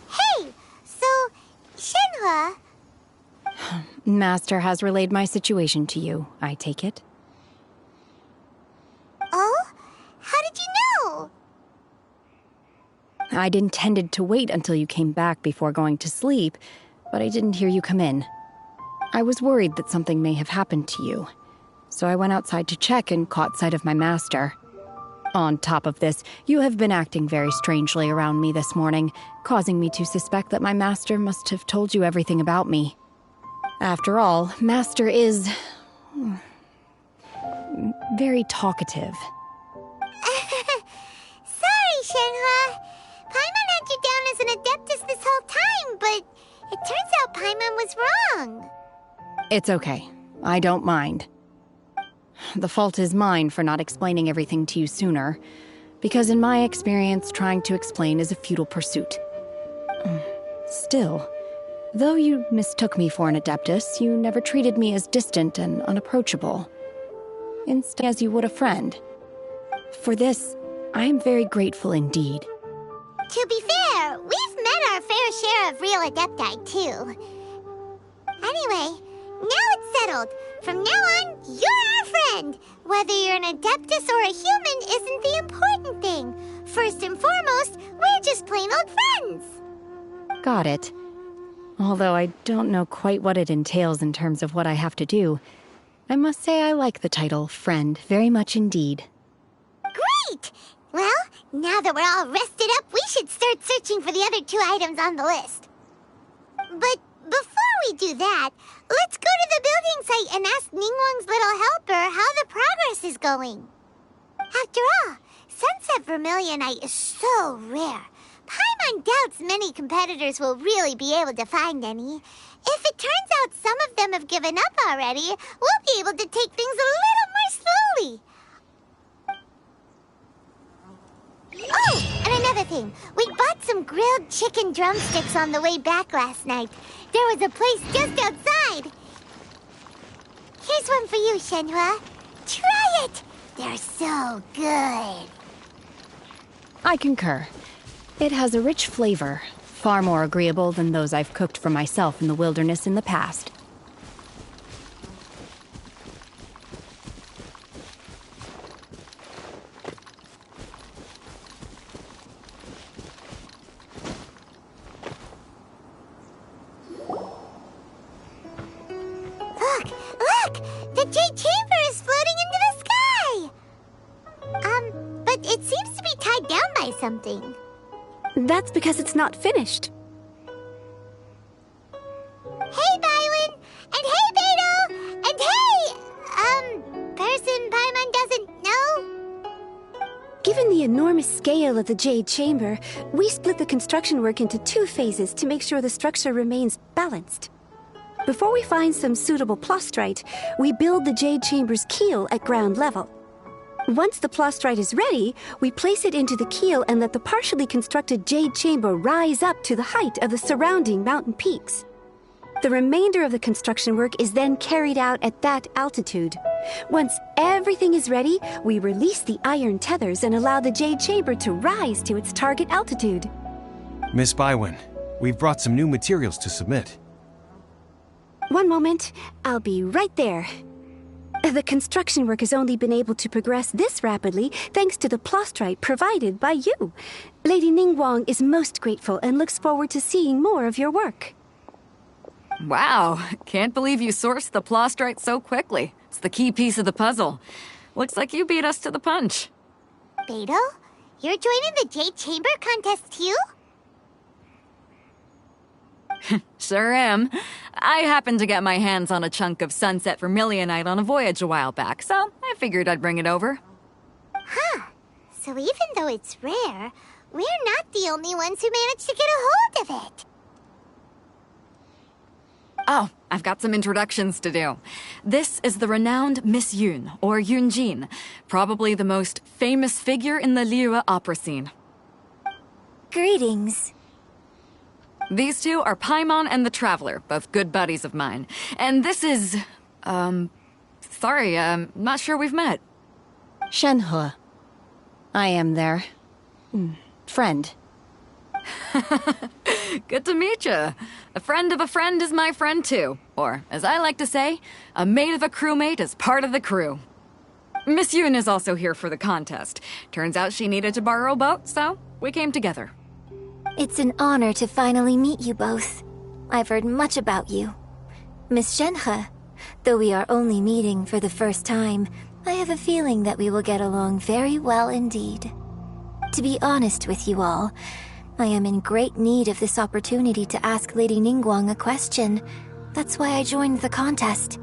Hey, so, Shenhe... Master has relayed my situation to you, I take it. Oh? How did you know? I'd intended to wait until you came back before going to sleep, but I didn't hear you come in. I was worried that something may have happened to you, so I went outside to check and caught sight of my master. On top of this, you have been acting very strangely around me this morning, causing me to suspect that my master must have told you everything about me. After all, Master is... very talkative. Sorry, Shenhua. Paimon had you down as an Adeptus this whole time, but it turns out Paimon was wrong. It's okay. I don't mind. The fault is mine for not explaining everything to you sooner, because in my experience, trying to explain is a futile pursuit. Still, though you mistook me for an Adeptus, you never treated me as distant and unapproachable. Instead, as you would a friend. For this, I am very grateful indeed. To be fair, we've met our fair share of real Adepti, too. Anyway, now it's settled. From now on, you're our friend. Whether you're an Adeptus or a human isn't the important thing. First and foremost, we're just plain old friends. Got it. Although I don't know quite what it entails in terms of what I have to do, I must say I like the title friend very much indeed. Great! Well, now that we're all rested up, we should start searching for the other 2 items on the list. But before we do that, let's go to the building site and ask Ningguang's little helper how the progress is going. After all, Sunset Vermilionite is so rare. Paimon doubts many competitors will really be able to find any. If it turns out some of them have given up already, we'll be able to take things a little more slowly. Oh, and another thing. We bought some grilled chicken drumsticks on the way back last night. There was a place just outside. Here's one for you, Shenhua. Try it. They're so good. I concur. It has a rich flavor, far more agreeable than those I've cooked for myself in the wilderness in the past. Look! The Jade Chamber is floating into the sky! But it seems to be tied down by something. That's because it's not finished. Hey, Bywin! And hey, Beto! And hey, person Paimon doesn't know? Given the enormous scale of the Jade Chamber, we split the construction work into 2 phases to make sure the structure remains balanced. Before we find some suitable plastrite, we build the Jade Chamber's keel at ground level. Once the plastrite is ready, we place it into the keel and let the partially constructed Jade Chamber rise up to the height of the surrounding mountain peaks. The remainder of the construction work is then carried out at that altitude. Once everything is ready, we release the iron tethers and allow the Jade Chamber to rise to its target altitude. Miss Bywin, we've brought some new materials to submit. One moment, I'll be right there. The construction work has only been able to progress this rapidly thanks to the plastrite provided by you. Lady Ningguang is most grateful and looks forward to seeing more of your work. Wow, can't believe you sourced the plastrite so quickly. It's the key piece of the puzzle. Looks like you beat us to the punch. Beto, you're joining the Jade Chamber contest too? Sure am. I happened to get my hands on a chunk of Sunset Vermilionite on a voyage a while back, so I figured I'd bring it over. Huh. So even though it's rare, we're not the only ones who managed to get a hold of it. Oh, I've got some introductions to do. This is the renowned Miss Yun, or Yunjin, probably the most famous figure in the Liyue opera scene. Greetings. These 2 are Paimon and the Traveler, both good buddies of mine. And this is... sorry, not sure we've met. Shenhua. I am their... friend. Good to meet you. A friend of a friend is my friend too. Or, as I like to say, a mate of a crewmate is part of the crew. Miss Yun is also here for the contest. Turns out she needed to borrow a boat, so we came together. It's an honor to finally meet you both. I've heard much about you. Miss Shenhe, though we are only meeting for the first time, I have a feeling that we will get along very well indeed. To be honest with you all, I am in great need of this opportunity to ask Lady Ningguang a question. That's why I joined the contest.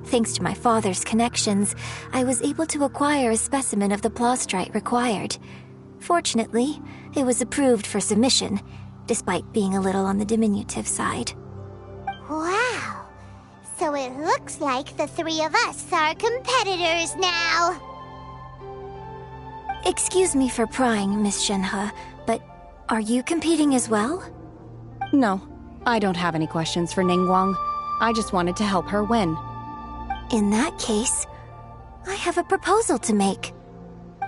Thanks to my father's connections, I was able to acquire a specimen of the plastrite required. Fortunately, it was approved for submission, despite being a little on the diminutive side. Wow. So it looks like the three of us are competitors now. Excuse me for prying, Miss Shenhe, but are you competing as well? No, I don't have any questions for Ningguang. I just wanted to help her win. In that case, I have a proposal to make.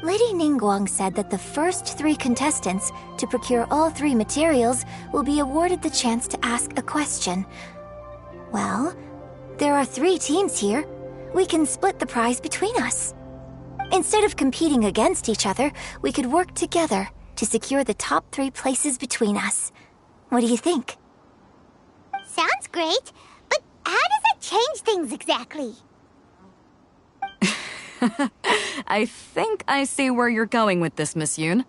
Lady Ningguang said that the first 3 contestants to procure all 3 materials will be awarded the chance to ask a question. Well, there are 3 teams here. We can split the prize between us. Instead of competing against each other, we could work together to secure the top 3 places between us. What do you think? Sounds great, but how does that change things exactly? I think I see where you're going with this, Miss Yoon.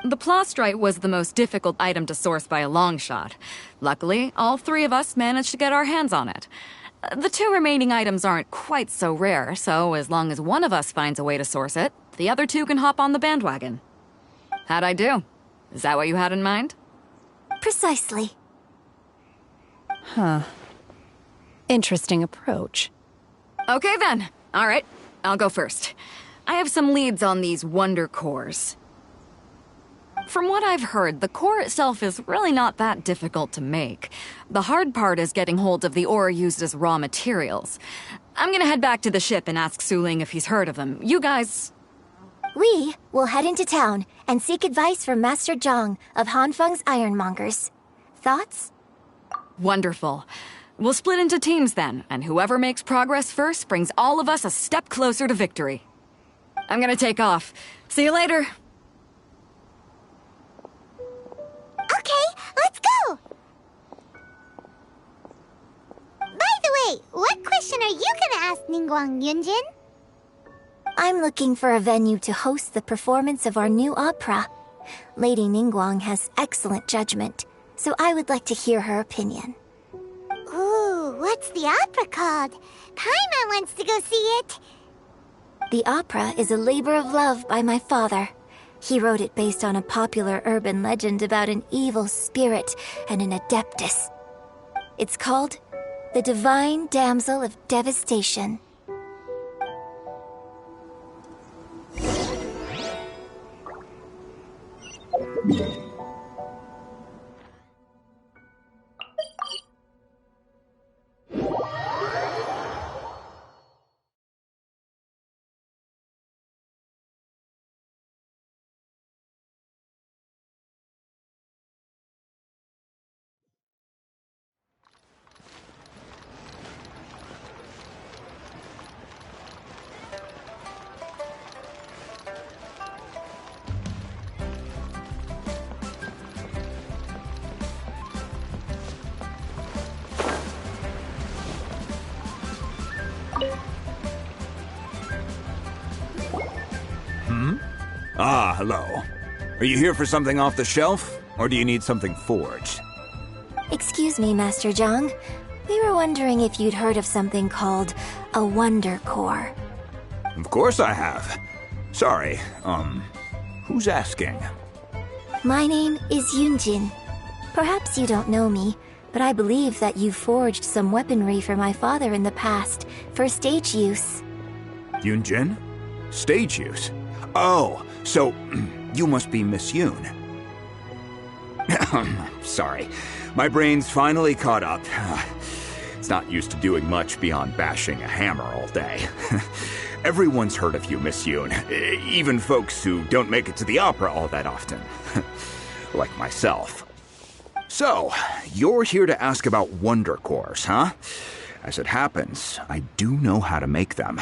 The plastrite was the most difficult item to source by a long shot. Luckily, all 3 of us managed to get our hands on it. The 2 remaining items aren't quite so rare, so as long as one of us finds a way to source it, the other 2 can hop on the bandwagon. How'd I do? Is that what you had in mind? Precisely. Huh. Interesting approach. Okay then. All right. I'll go first. I have some leads on these wonder cores. From what I've heard, the core itself is really not that difficult to make. The hard part is getting hold of the ore used as raw materials. I'm gonna head back to the ship and ask Suling if he's heard of them. You guys... We will head into town and seek advice from Master Zhang of Hanfeng's Ironmongers. Thoughts? Wonderful. We'll split into teams then, and whoever makes progress first brings all of us a step closer to victory. I'm gonna take off. See you later. Okay, let's go! By the way, what question are you gonna ask Ningguang, Yunjin? I'm looking for a venue to host the performance of our new opera. Lady Ningguang has excellent judgment, so I would like to hear her opinion. Ooh, what's the opera called? Paimon wants to go see it. The opera is a labor of love by my father. He wrote it based on a popular urban legend about an evil spirit and an adeptus. It's called The Divine Damsel of Devastation. Ah, hello. Are you here for something off the shelf, or do you need something forged? Excuse me, Master Zhang. We were wondering if you'd heard of something called a Wonder Core. Of course I have. Sorry, who's asking? My name is Yunjin. Perhaps you don't know me, but I believe that you forged some weaponry for my father in the past for stage use. Yunjin? Stage use? Oh, so you must be Miss Yoon. Sorry, my brain's finally caught up. It's not used to doing much beyond bashing a hammer all day. Everyone's heard of you, Miss Yoon, even folks who don't make it to the opera all that often. Like myself. So, you're here to ask about wonder cores, huh? As it happens, I do know how to make them.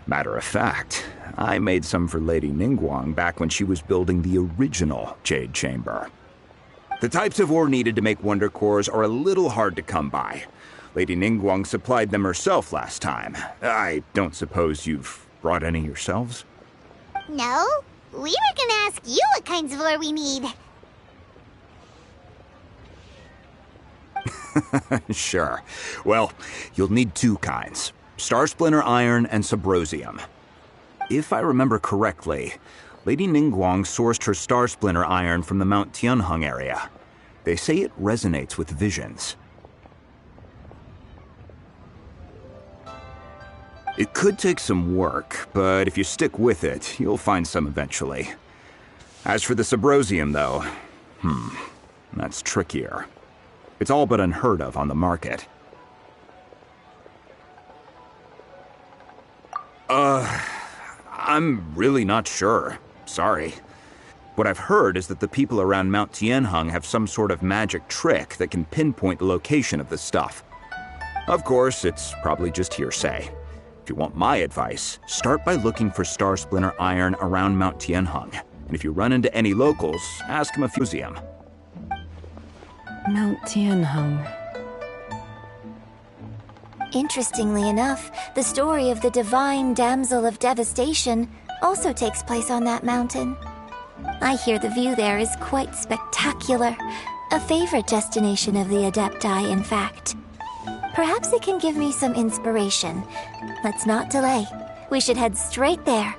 Matter of fact, I made some for Lady Ningguang back when she was building the original Jade Chamber. The types of ore needed to make wonder cores are a little hard to come by. Lady Ningguang supplied them herself last time. I don't suppose you've brought any yourselves? No, we were gonna ask you what kinds of ore we need. Sure. Well, you'll need 2 kinds. Star Splinter Iron and Subrosium. If I remember correctly, Lady Ningguang sourced her Star Splinter iron from the Mount Tianheng area. They say it resonates with visions. It could take some work, but if you stick with it, you'll find some eventually. As for the Subrosium, though, that's trickier. It's all but unheard of on the market. I'm really not sure. Sorry. What I've heard is that the people around Mount Tianheng have some sort of magic trick that can pinpoint the location of the stuff. Of course, it's probably just hearsay. If you want my advice, start by looking for Star Splinter iron around Mount Tianheng. And if you run into any locals, ask them a museum. Mount Tianheng. Interestingly enough, the story of the divine damsel of devastation also takes place on that mountain. I hear the view there is quite spectacular. A favorite destination of the Adepti, in fact. Perhaps it can give me some inspiration. Let's not delay. We should head straight there.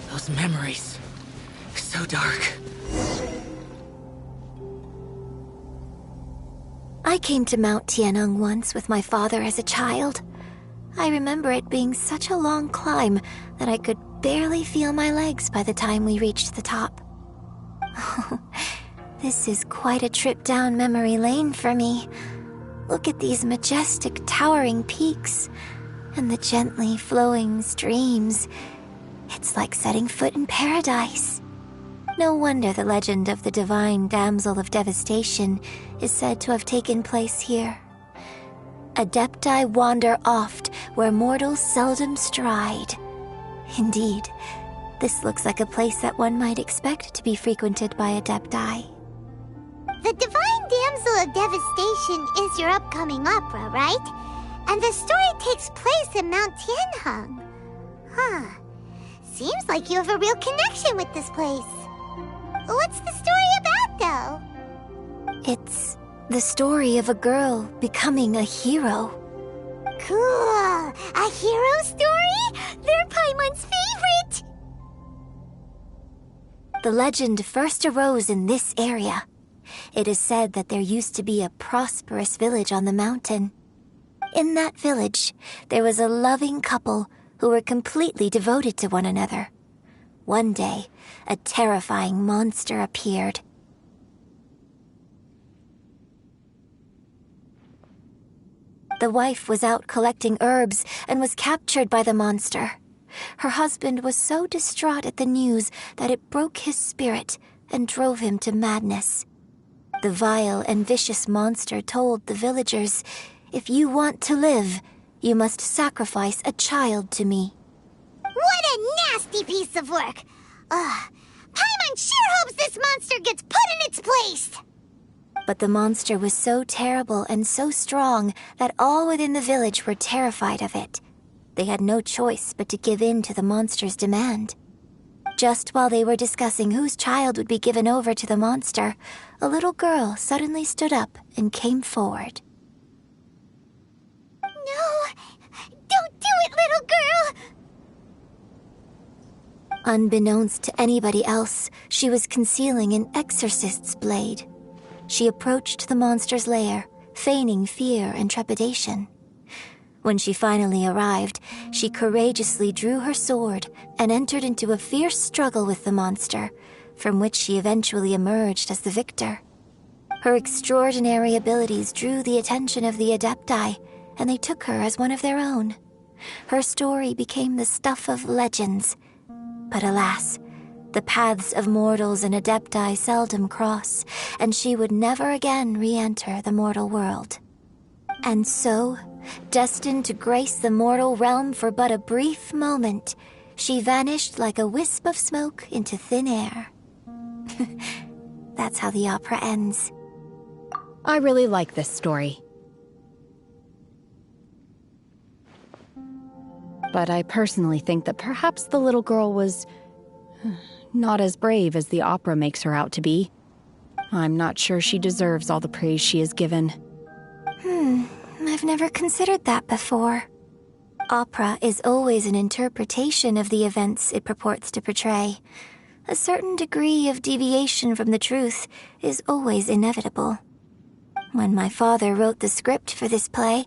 Those memories. So dark. I came to Mount Tianheng once with my father as a child. I remember it being such a long climb that I could barely feel my legs by the time we reached the top. This is quite a trip down memory lane for me. Look at these majestic, towering peaks and the gently flowing streams. It's like setting foot in paradise. No wonder the legend of the divine damsel of devastation is said to have taken place here. Adepti wander oft where mortals seldom stride. Indeed, this looks like a place that one might expect to be frequented by Adepti. The Divine Damsel of Devastation is your upcoming opera, right? And the story takes place in Mount Tianheng. Huh. Seems like you have a real connection with this place. What's the story about, though? It's the story of a girl becoming a hero. Cool. A hero story? They're Paimon's favorite! The legend first arose in this area. It is said that there used to be a prosperous village on the mountain. In that village, there was a loving couple who were completely devoted to one another. One day, a terrifying monster appeared. The wife was out collecting herbs and was captured by the monster. Her husband was so distraught at the news that it broke his spirit and drove him to madness. The vile and vicious monster told the villagers, "If you want to live, you must sacrifice a child to me." What a nasty piece of work! Paimon sure hopes this monster gets put in its place! But the monster was so terrible and so strong that all within the village were terrified of it. They had no choice but to give in to the monster's demand. Just while they were discussing whose child would be given over to the monster, a little girl suddenly stood up and came forward. No! Don't do it, little girl! Unbeknownst to anybody else, she was concealing an exorcist's blade. She approached the monster's lair, feigning fear and trepidation. When she finally arrived, she courageously drew her sword and entered into a fierce struggle with the monster, from which she eventually emerged as the victor. Her extraordinary abilities drew the attention of the Adepti, and they took her as one of their own. Her story became the stuff of legends. But alas, the paths of mortals and Adepti seldom cross, and she would never again re-enter the mortal world. And so, destined to grace the mortal realm for but a brief moment, She vanished like a wisp of smoke into thin air. That's how the opera ends. I really like this story. But I personally think that perhaps the little girl was not as brave as the opera makes her out to be. I'm not sure she deserves all the praise she is given. I've never considered that before. Opera is always an interpretation of the events it purports to portray. A certain degree of deviation from the truth is always inevitable. When my father wrote the script for this play,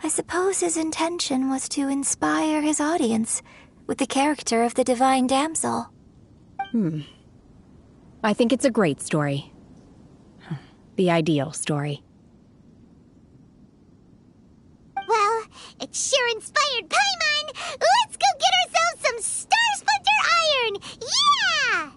I suppose his intention was to inspire his audience with the character of the divine damsel. I think it's a great story. The ideal story. Well, it sure inspired Paimon! Let's go get ourselves some Star Splinter Iron! Yeah!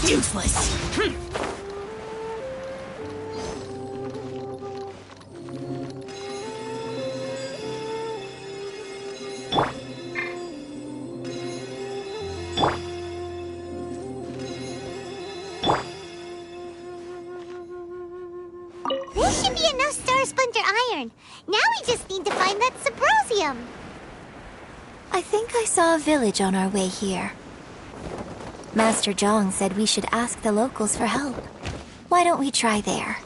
Useless. This should be enough Star Splinter Iron. Now we just need to find that Subrosium. I think I saw a village on our way here. Master Zhang said we should ask the locals for help. Why don't we try there?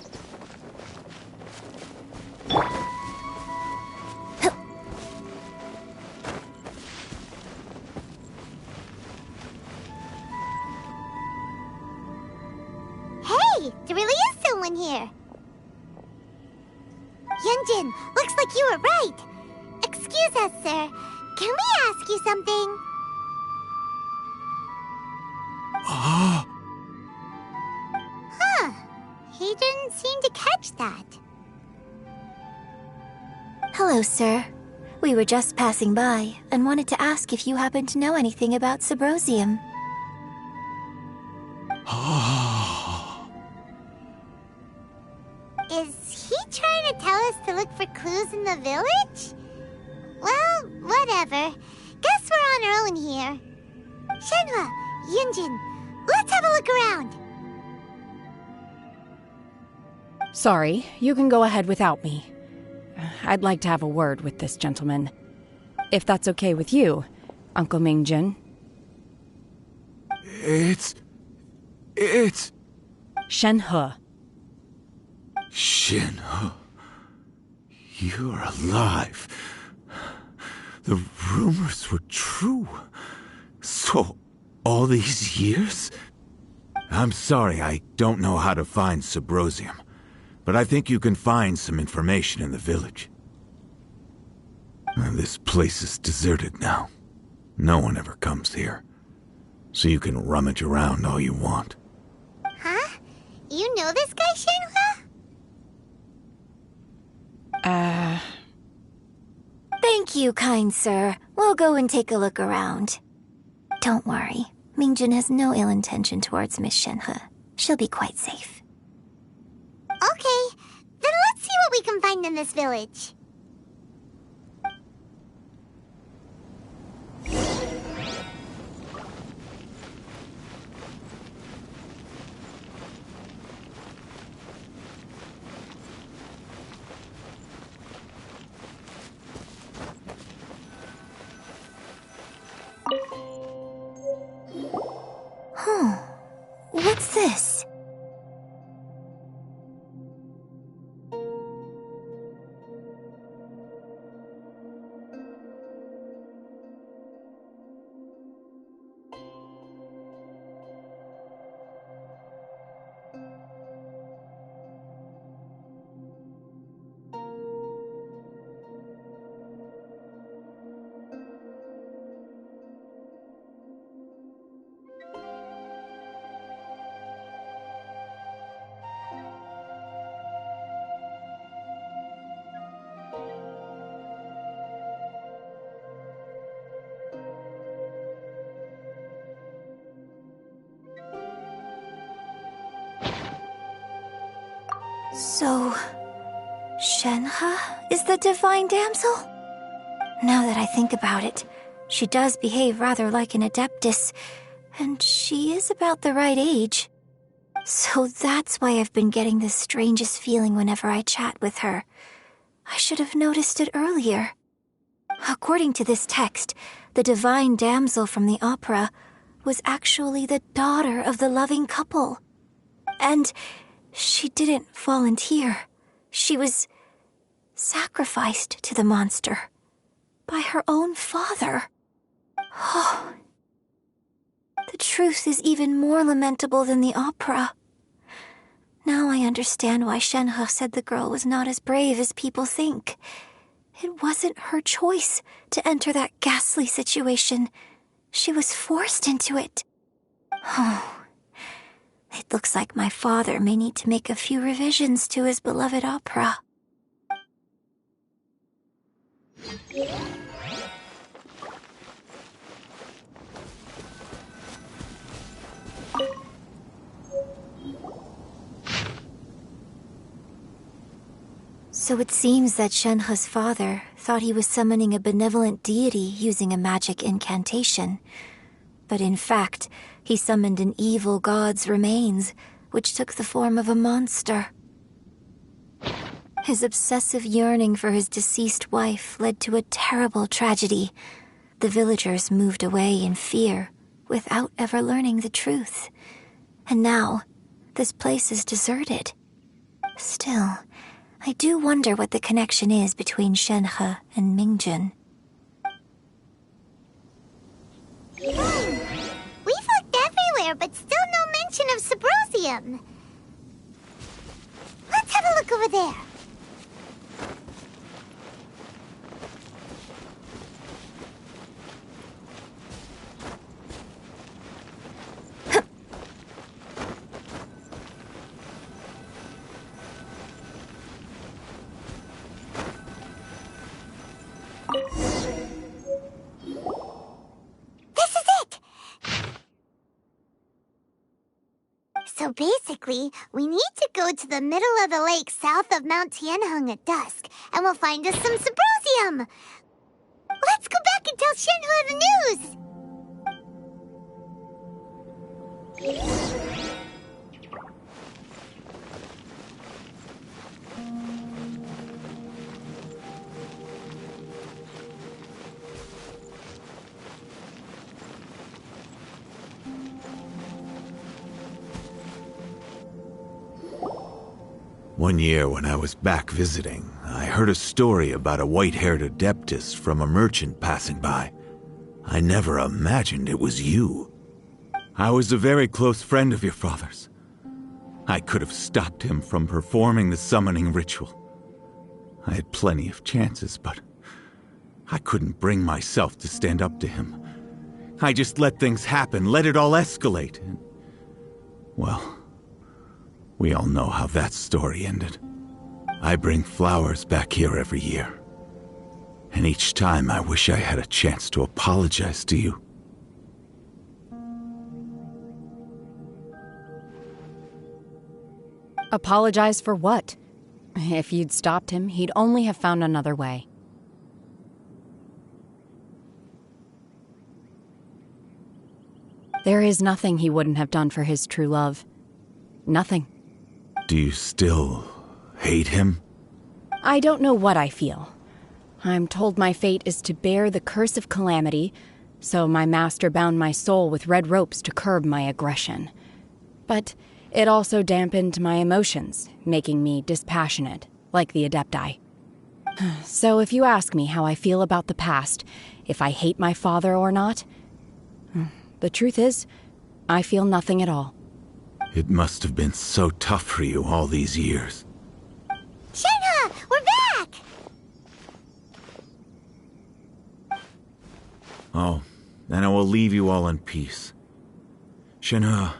Hey, there really is someone here. Yunjin, looks like you were right. Excuse us, sir. Can we ask you something? Huh. He didn't seem to catch that. Hello, sir. We were just passing by and wanted to ask if you happen to know anything about Subrosium. Is he trying to tell us to look for clues in the village? Well, whatever. Guess we're on our own here. Shenhua, Yunjin, let's have a look around. Sorry, you can go ahead without me. I'd like to have a word with this gentleman. If that's okay with you, Uncle Mingjin. It's... Shenhe. Shenhe. You're alive. The rumors were true. So, all these years? I'm sorry, I don't know how to find Subrosium, but I think you can find some information in the village. This place is deserted now. No one ever comes here, so you can rummage around all you want. Huh? You know this guy, Shenhua? Thank you, kind sir. We'll go and take a look around. Don't worry. Mingjin has no ill intention towards Miss Shenhe. She'll be quite safe. Okay, then let's see what we can find in this village. What's this? So, Shenhe is the divine damsel? Now that I think about it, she does behave rather like an adeptus, and she is about the right age. So that's why I've been getting the strangest feeling whenever I chat with her. I should have noticed it earlier. According to this text, the divine damsel from the opera was actually the daughter of the loving couple. And she didn't volunteer. She was sacrificed to the monster by her own father. Oh, the truth is even more lamentable than the opera. Now I understand why Shenhe said the girl was not as brave as people think. It wasn't her choice to enter that ghastly situation. She was forced into it. Oh, it looks like my father may need to make a few revisions to his beloved opera. So it seems that Shenhe's father thought he was summoning a benevolent deity using a magic incantation. But in fact, he summoned an evil god's remains, which took the form of a monster. His obsessive yearning for his deceased wife led to a terrible tragedy. The villagers moved away in fear, without ever learning the truth. And now, this place is deserted. Still, I do wonder what the connection is between Shenhe and Mingjun. We've looked everywhere, but still no mention of Sabrosium. Let's have a look over there. So basically, we need to go to the middle of the lake south of Mount Tianheng at dusk, and we'll find us some Sabrosium! Let's go back and tell Shenhe the news! One year when I was back visiting, I heard a story about a white-haired adeptus from a merchant passing by. I never imagined it was you. I was a very close friend of your father's. I could have stopped him from performing the summoning ritual. I had plenty of chances, but I couldn't bring myself to stand up to him. I just let things happen, let it all escalate. And, well, we all know how that story ended. I bring flowers back here every year. And each time I wish I had a chance to apologize to you. Apologize for what? If you'd stopped him, he'd only have found another way. There is nothing he wouldn't have done for his true love. Nothing. Do you still hate him? I don't know what I feel. I'm told my fate is to bear the curse of calamity, so my master bound my soul with red ropes to curb my aggression. but it also dampened my emotions, making me dispassionate, like the Adepti. So if you ask me how I feel about the past, if I hate my father or not, the truth is, I feel nothing at all. It must have been so tough for you all these years. Shenhe, we're back! Oh, then I will leave you all in peace. Shenhe,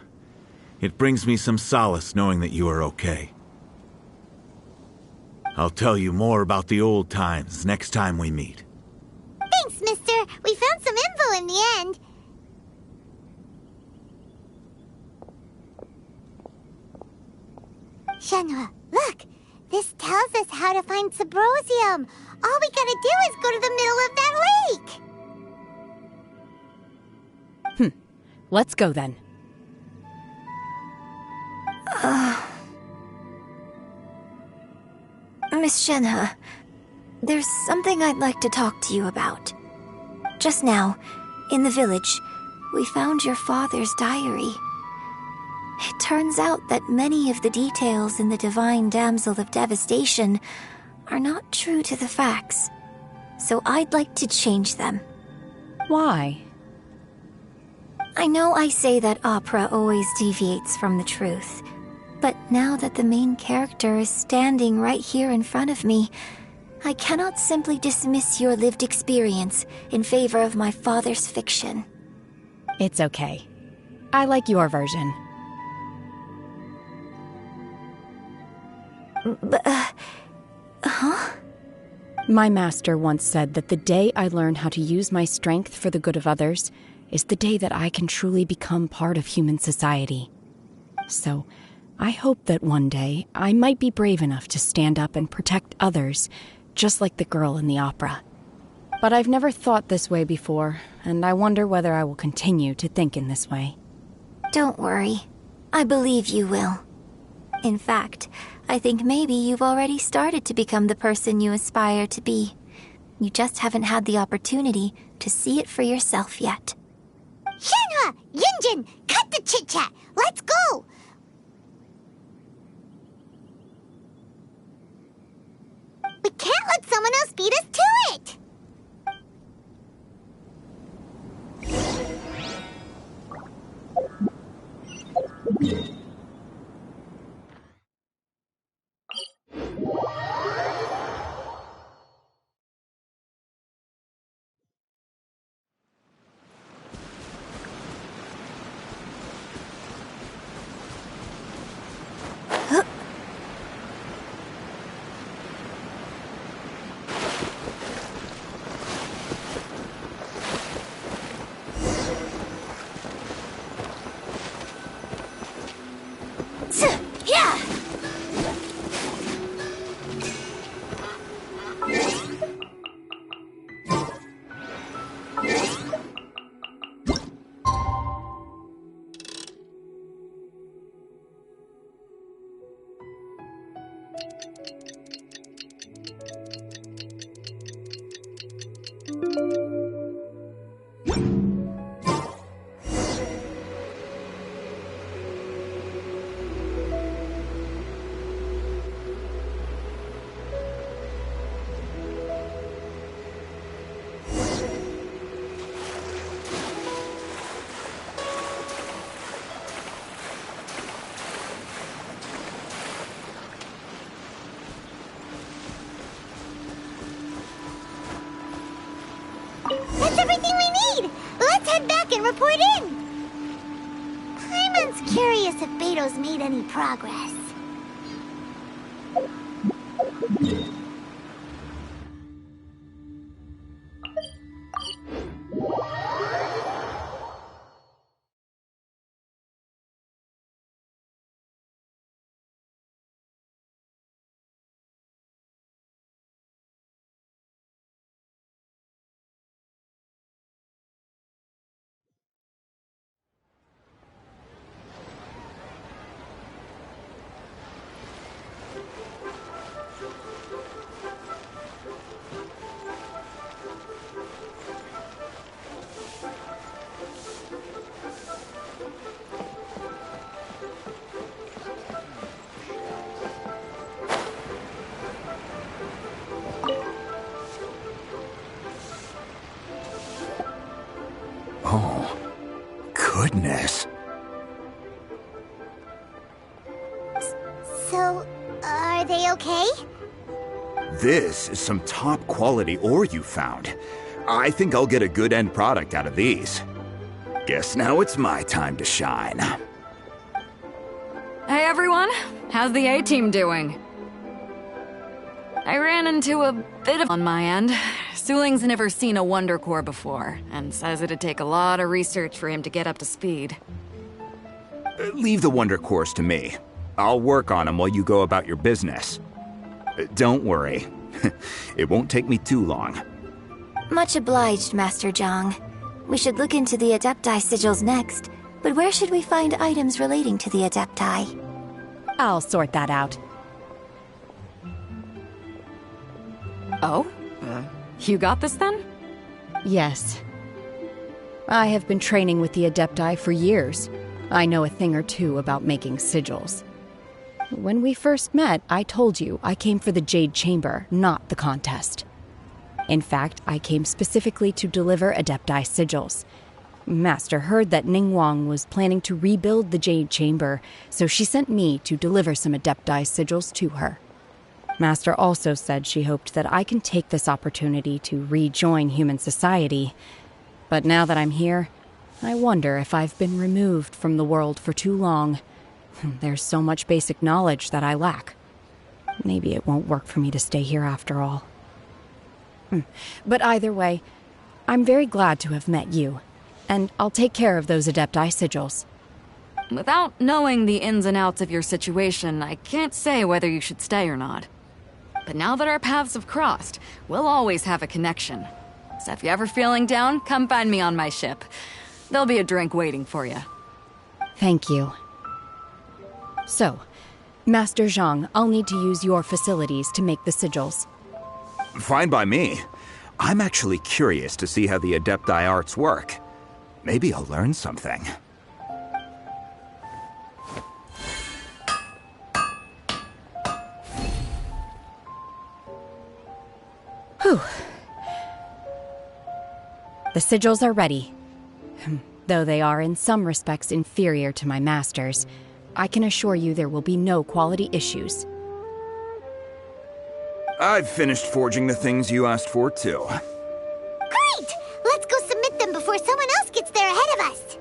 it brings me some solace knowing that you are okay. I'll tell you more about the old times next time we meet. Thanks, mister. We found some info in the end. Shenhe, look! This tells us how to find Subrosium. All we gotta do is go to the middle of that lake! Let's go then. Miss Shenhe, there's something I'd like to talk to you about. Just now, in the village, we found your father's diary. It turns out that many of the details in the Divine Damsel of Devastation are not true to the facts, so I'd like to change them. Why? I know I say that opera always deviates from the truth, but now that the main character is standing right here in front of me, I cannot simply dismiss your lived experience in favor of my father's fiction. It's okay. I like your version. But, huh? My master once said that the day I learn how to use my strength for the good of others is the day that I can truly become part of human society. So, I hope that one day I might be brave enough to stand up and protect others, just like the girl in the opera. But I've never thought this way before, and I wonder whether I will continue to think in this way. Don't worry. I believe you will. In fact, I think maybe you've already started to become the person you aspire to be. You just haven't had the opportunity to see it for yourself yet. Shenhe! Yunjin! Cut the chit-chat! Let's go! We can't let someone else beat us to it! That's everything we need! Let's head back and report in! Paimon's curious if Beto's made any progress. goodness. So, are they okay? This is some top quality ore you found. I think I'll get a good end product out of these. Guess now it's my time to shine. Hey everyone, how's the A-team doing? I ran into a bit of on my end. Suling's never seen a Wonder Core before, and says it'd take a lot of research for him to get up to speed. Leave the Wonder Cores to me. I'll work on them while you go about your business. Don't worry. It won't take me too long. Much obliged, Master Zhang. We should look into the Adepti sigils next, but where should we find items relating to the Adepti? I'll sort that out. Oh? You got this then? Yes. I have been training with the Adepti for years. I know a thing or two about making sigils. When we first met, I told you I came for the Jade Chamber, not the contest. In fact, I came specifically to deliver Adepti sigils. Master heard that Ningguang was planning to rebuild the Jade Chamber, so she sent me to deliver some Adepti sigils to her. Master also said she hoped that I can take this opportunity to rejoin human society. But now that I'm here, I wonder if I've been removed from the world for too long. There's so much basic knowledge that I lack. Maybe it won't work for me to stay here after all. But either way, I'm very glad to have met you, and I'll take care of those Adepti sigils. Without knowing the ins and outs of your situation, I can't say whether you should stay or not. But now that our paths have crossed, we'll always have a connection. So if you're ever feeling down, come find me on my ship. There'll be a drink waiting for you. Thank you. So, Master Zhang, I'll need to use your facilities to make the sigils. Fine by me. I'm actually curious to see how the Adepti arts work. Maybe I'll learn something. Whew. The sigils are ready. Though they are in some respects inferior to my master's, I can assure you there will be no quality issues. I've finished forging the things you asked for, too. Great! Let's go submit them before someone else gets there ahead of us.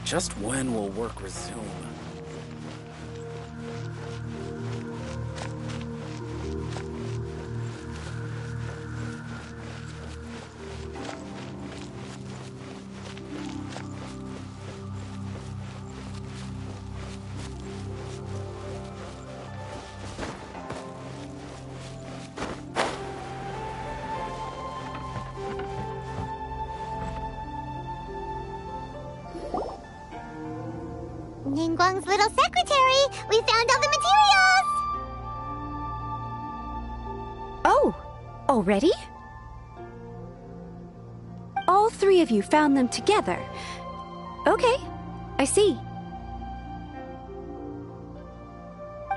Just when will work resume? Ningguang's little secretary! We found all the materials! Oh, already? All three of you found them together. Okay, I see.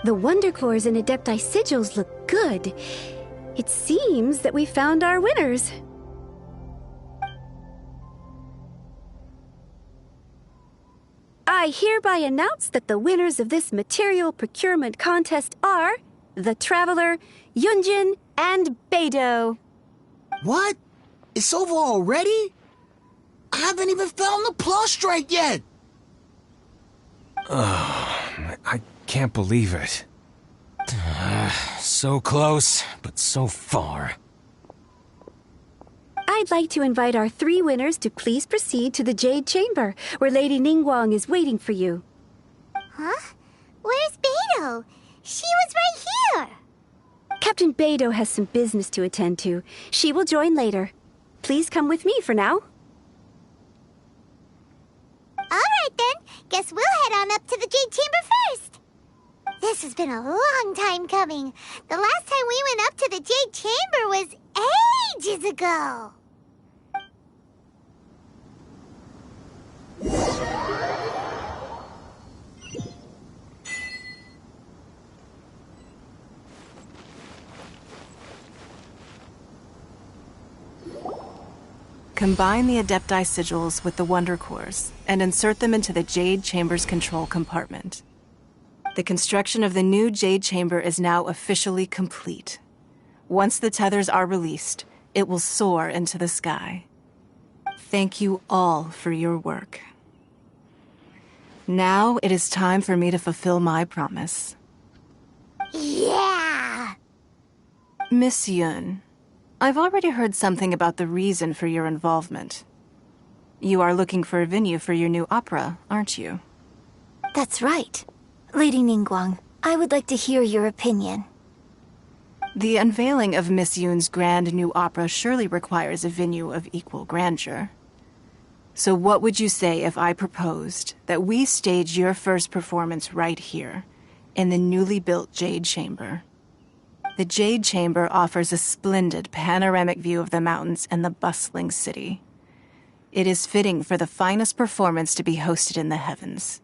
The Wonder Cores and Adepti sigils look good. It seems that we found our winners. I hereby announce that the winners of this material procurement contest are the Traveler, Yunjin, and Beidou. What? It's over already? I haven't even found the Plustrite yet! I can't believe it. So close, but so far. I'd like to invite our 3 winners to please proceed to the Jade Chamber, where Lady Ningguang is waiting for you. Huh? Where's Beidou? She was right here! Captain Beidou has some business to attend to. She will join later. Please come with me for now. Alright then, guess we'll head on up to the Jade Chamber first. This has been a long time coming. The last time we went up to the Jade Chamber was ages ago. Combine the Adepti sigils with the Wonder Cores and insert them into the Jade Chamber's control compartment. The construction of the new Jade Chamber is now officially complete. Once the tethers are released, it will soar into the sky. Thank you all for your work. Now it is time for me to fulfill my promise. Yeah! Miss Yun, I've already heard something about the reason for your involvement. You are looking for a venue for your new opera, aren't you? That's right. Lady Ningguang, I would like to hear your opinion. The unveiling of Miss Yun's grand new opera surely requires a venue of equal grandeur. So what would you say if I proposed that we stage your first performance right here, in the newly built Jade Chamber? The Jade Chamber offers a splendid panoramic view of the mountains and the bustling city. It is fitting for the finest performance to be hosted in the heavens.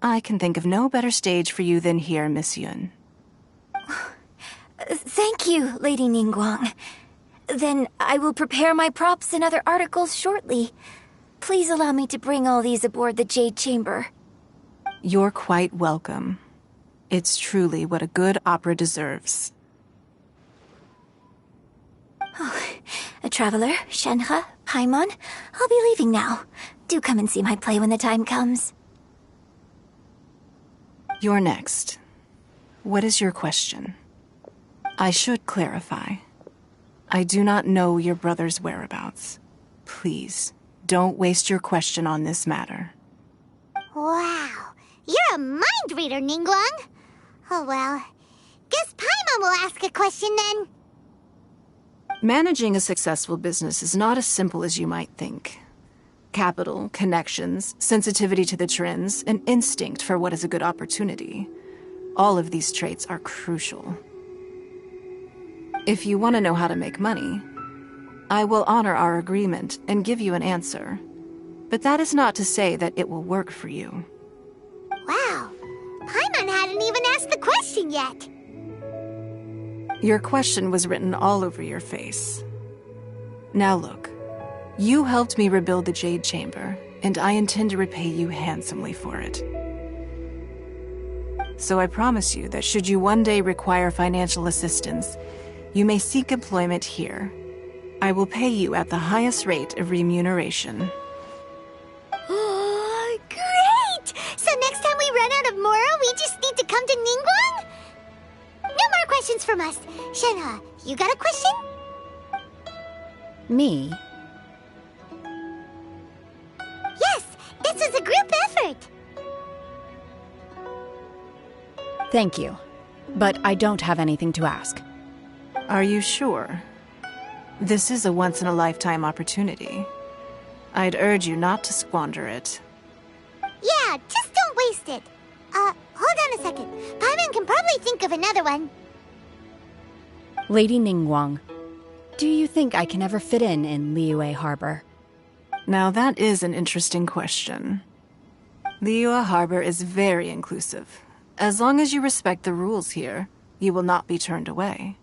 I can think of no better stage for you than here, Miss Yun. Thank you, Lady Ningguang. Then I will prepare my props and other articles shortly. Please allow me to bring all these aboard the Jade Chamber. You're quite welcome. It's truly what a good opera deserves. A traveler, Shenhe, Paimon, I'll be leaving now. Do come and see my play when the time comes. You're next. What is your question? I should clarify. I do not know your brother's whereabouts. Please, don't waste your question on this matter. Wow, you're a mind reader, Ningguang. Oh well, guess Paimon will ask a question then. Managing a successful business is not as simple as you might think. Capital, connections, sensitivity to the trends, and instinct for what is a good opportunity. All of these traits are crucial. If you want to know how to make money, I will honor our agreement and give you an answer. But that is not to say that it will work for you. Wow, Paimon hadn't even asked the question yet. Your question was written all over your face. Now look, you helped me rebuild the Jade Chamber, and I intend to repay you handsomely for it. So I promise you that should you one day require financial assistance, you may seek employment here. I will pay you at the highest rate of remuneration. Oh, great! So next time we run out of Mora, we just need to come to Ningguang? No more questions from us. Shenhe, you got a question? Me? Yes, this is a group effort. Thank you. But I don't have anything to ask. Are you sure? This is a once-in-a-lifetime opportunity. I'd urge you not to squander it. Yeah, just don't waste it. Hold on a second. Paimon can probably think of another one. Lady Ningguang, do you think I can ever fit in Liyue Harbor? Now that is an interesting question. Liyue Harbor is very inclusive. As long as you respect the rules here, you will not be turned away.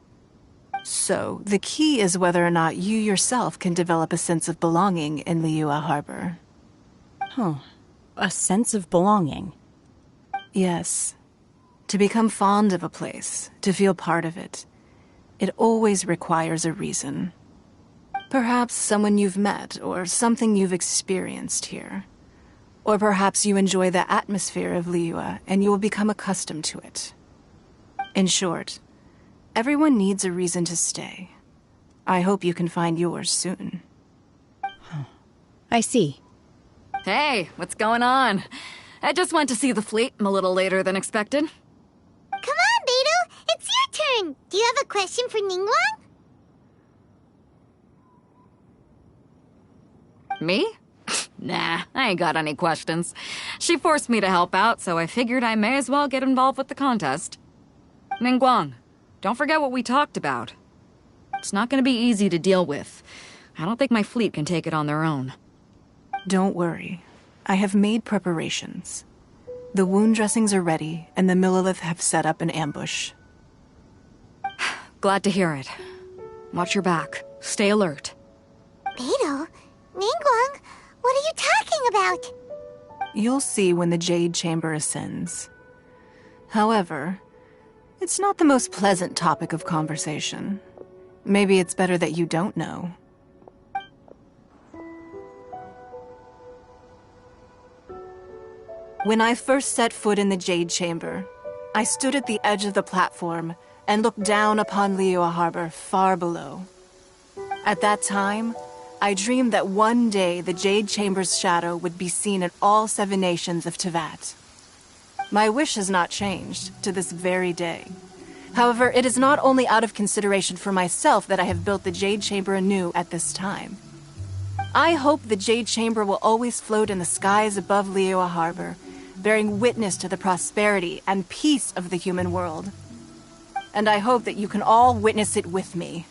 So, the key is whether or not you yourself can develop a sense of belonging in Liyue Harbor. Huh. A sense of belonging? Yes. To become fond of a place, to feel part of it, it always requires a reason. Perhaps someone you've met, or something you've experienced here. Or perhaps you enjoy the atmosphere of Liyue, and you will become accustomed to it. In short, everyone needs a reason to stay. I hope you can find yours soon. I see. Hey, what's going on? I just went to see the fleet. I'm a little later than expected. Come on, Beidou! It's your turn! Do you have a question for Ningguang? Me? Nah, I ain't got any questions. She forced me to help out, so I figured I may as well get involved with the contest. Ningguang, don't forget what we talked about. It's not gonna be easy to deal with. I don't think my fleet can take it on their own. Don't worry. I have made preparations. The wound dressings are ready, and the Millilith have set up an ambush. Glad to hear it. Watch your back. Stay alert. Beidou? Ningguang? What are you talking about? You'll see when the Jade Chamber ascends. However, it's not the most pleasant topic of conversation. Maybe it's better that you don't know. When I first set foot in the Jade Chamber, I stood at the edge of the platform and looked down upon Liyue Harbor far below. At that time, I dreamed that one day the Jade Chamber's shadow would be seen in all 7 nations of Teyvat. My wish has not changed to this very day. However, it is not only out of consideration for myself that I have built the Jade Chamber anew at this time. I hope the Jade Chamber will always float in the skies above Liyue Harbor, bearing witness to the prosperity and peace of the human world. And I hope that you can all witness it with me.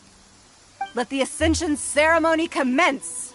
Let the Ascension ceremony commence!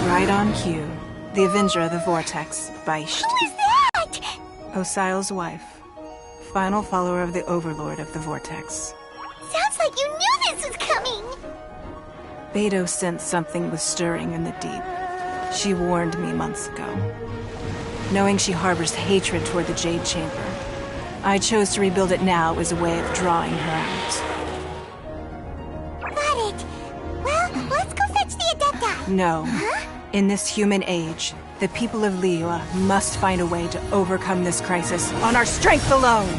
Right on cue. The Avenger of the Vortex, Beisht. Who is that? Osial's wife. Final follower of the Overlord of the Vortex. Sounds like you knew this was coming! Beidou sensed something was stirring in the deep. She warned me months ago. Knowing she harbors hatred toward the Jade Chamber, I chose to rebuild it now as a way of drawing her out. Got it. Well, let's go fetch the Adepti. No. Huh? In this human age, the people of Liyue must find a way to overcome this crisis on our strength alone!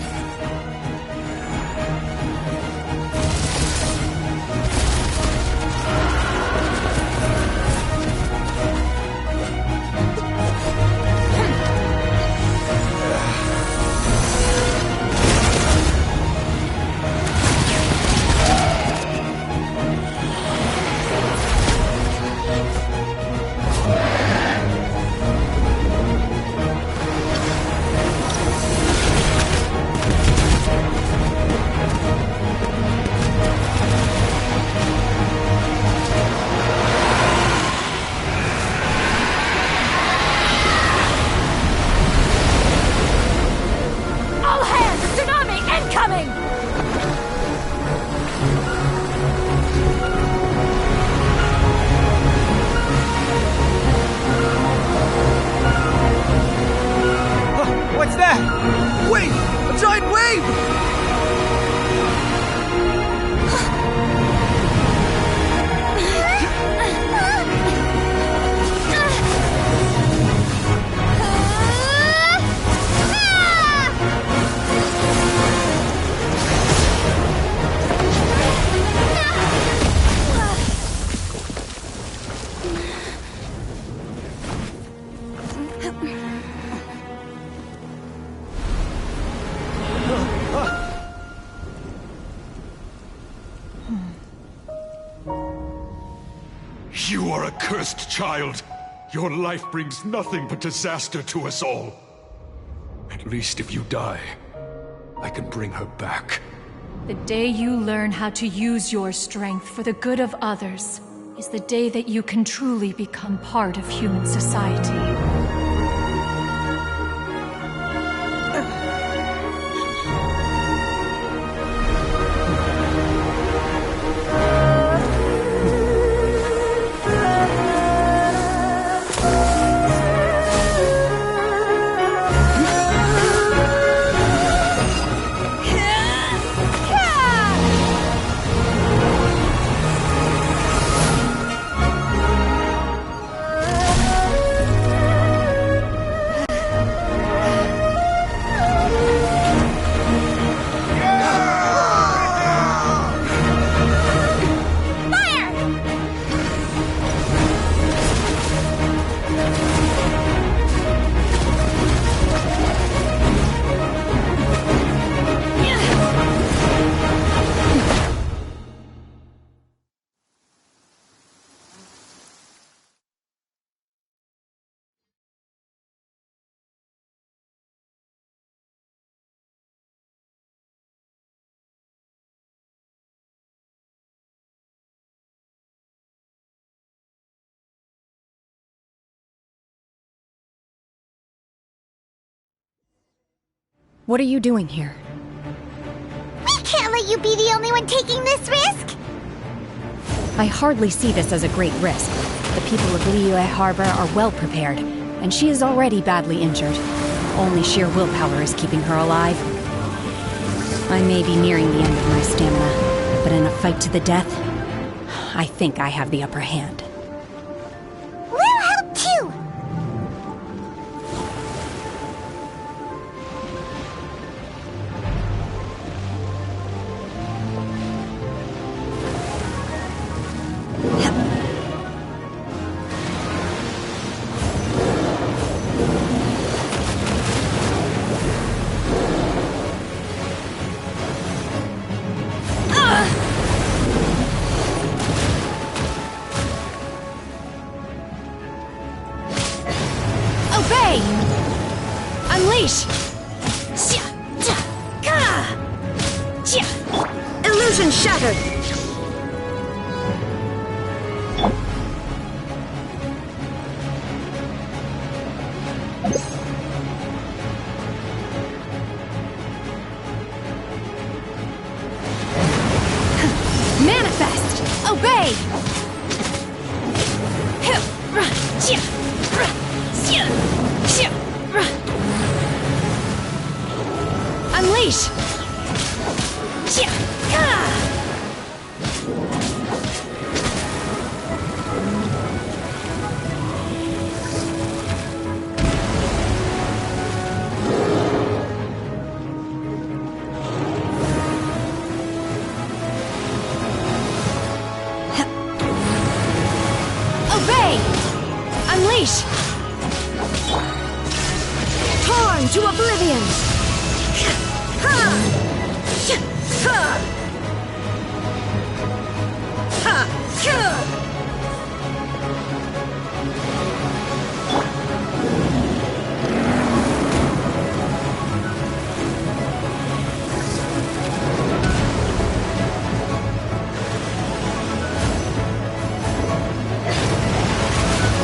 What's that? Wait! A giant wave! You are a cursed child. Your life brings nothing but disaster to us all. At least if you die, I can bring her back. The day you learn how to use your strength for the good of others is the day that you can truly become part of human society. What are you doing here? We can't let you be the only one taking this risk! I hardly see this as a great risk. The people of Liyue Harbor are well prepared, and she is already badly injured. Only sheer willpower is keeping her alive. I may be nearing the end of my stamina, but in a fight to the death, I think I have the upper hand. We'll help too! Obey! Unleash! Illusion shattered! Manifest! Obey! Unleash! Obey! Unleash! Torn to oblivion!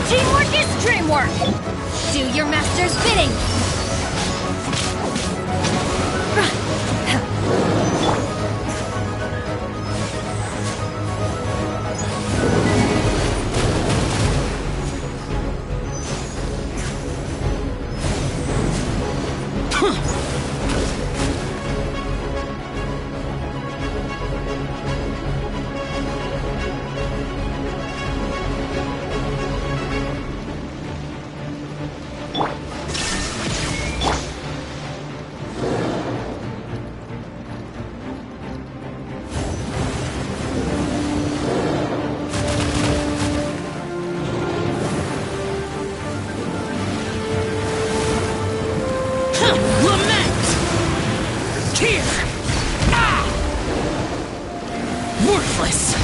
Teamwork is dreamwork! Do your master's bidding! Worthless!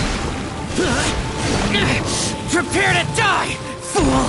Prepare to die, fool!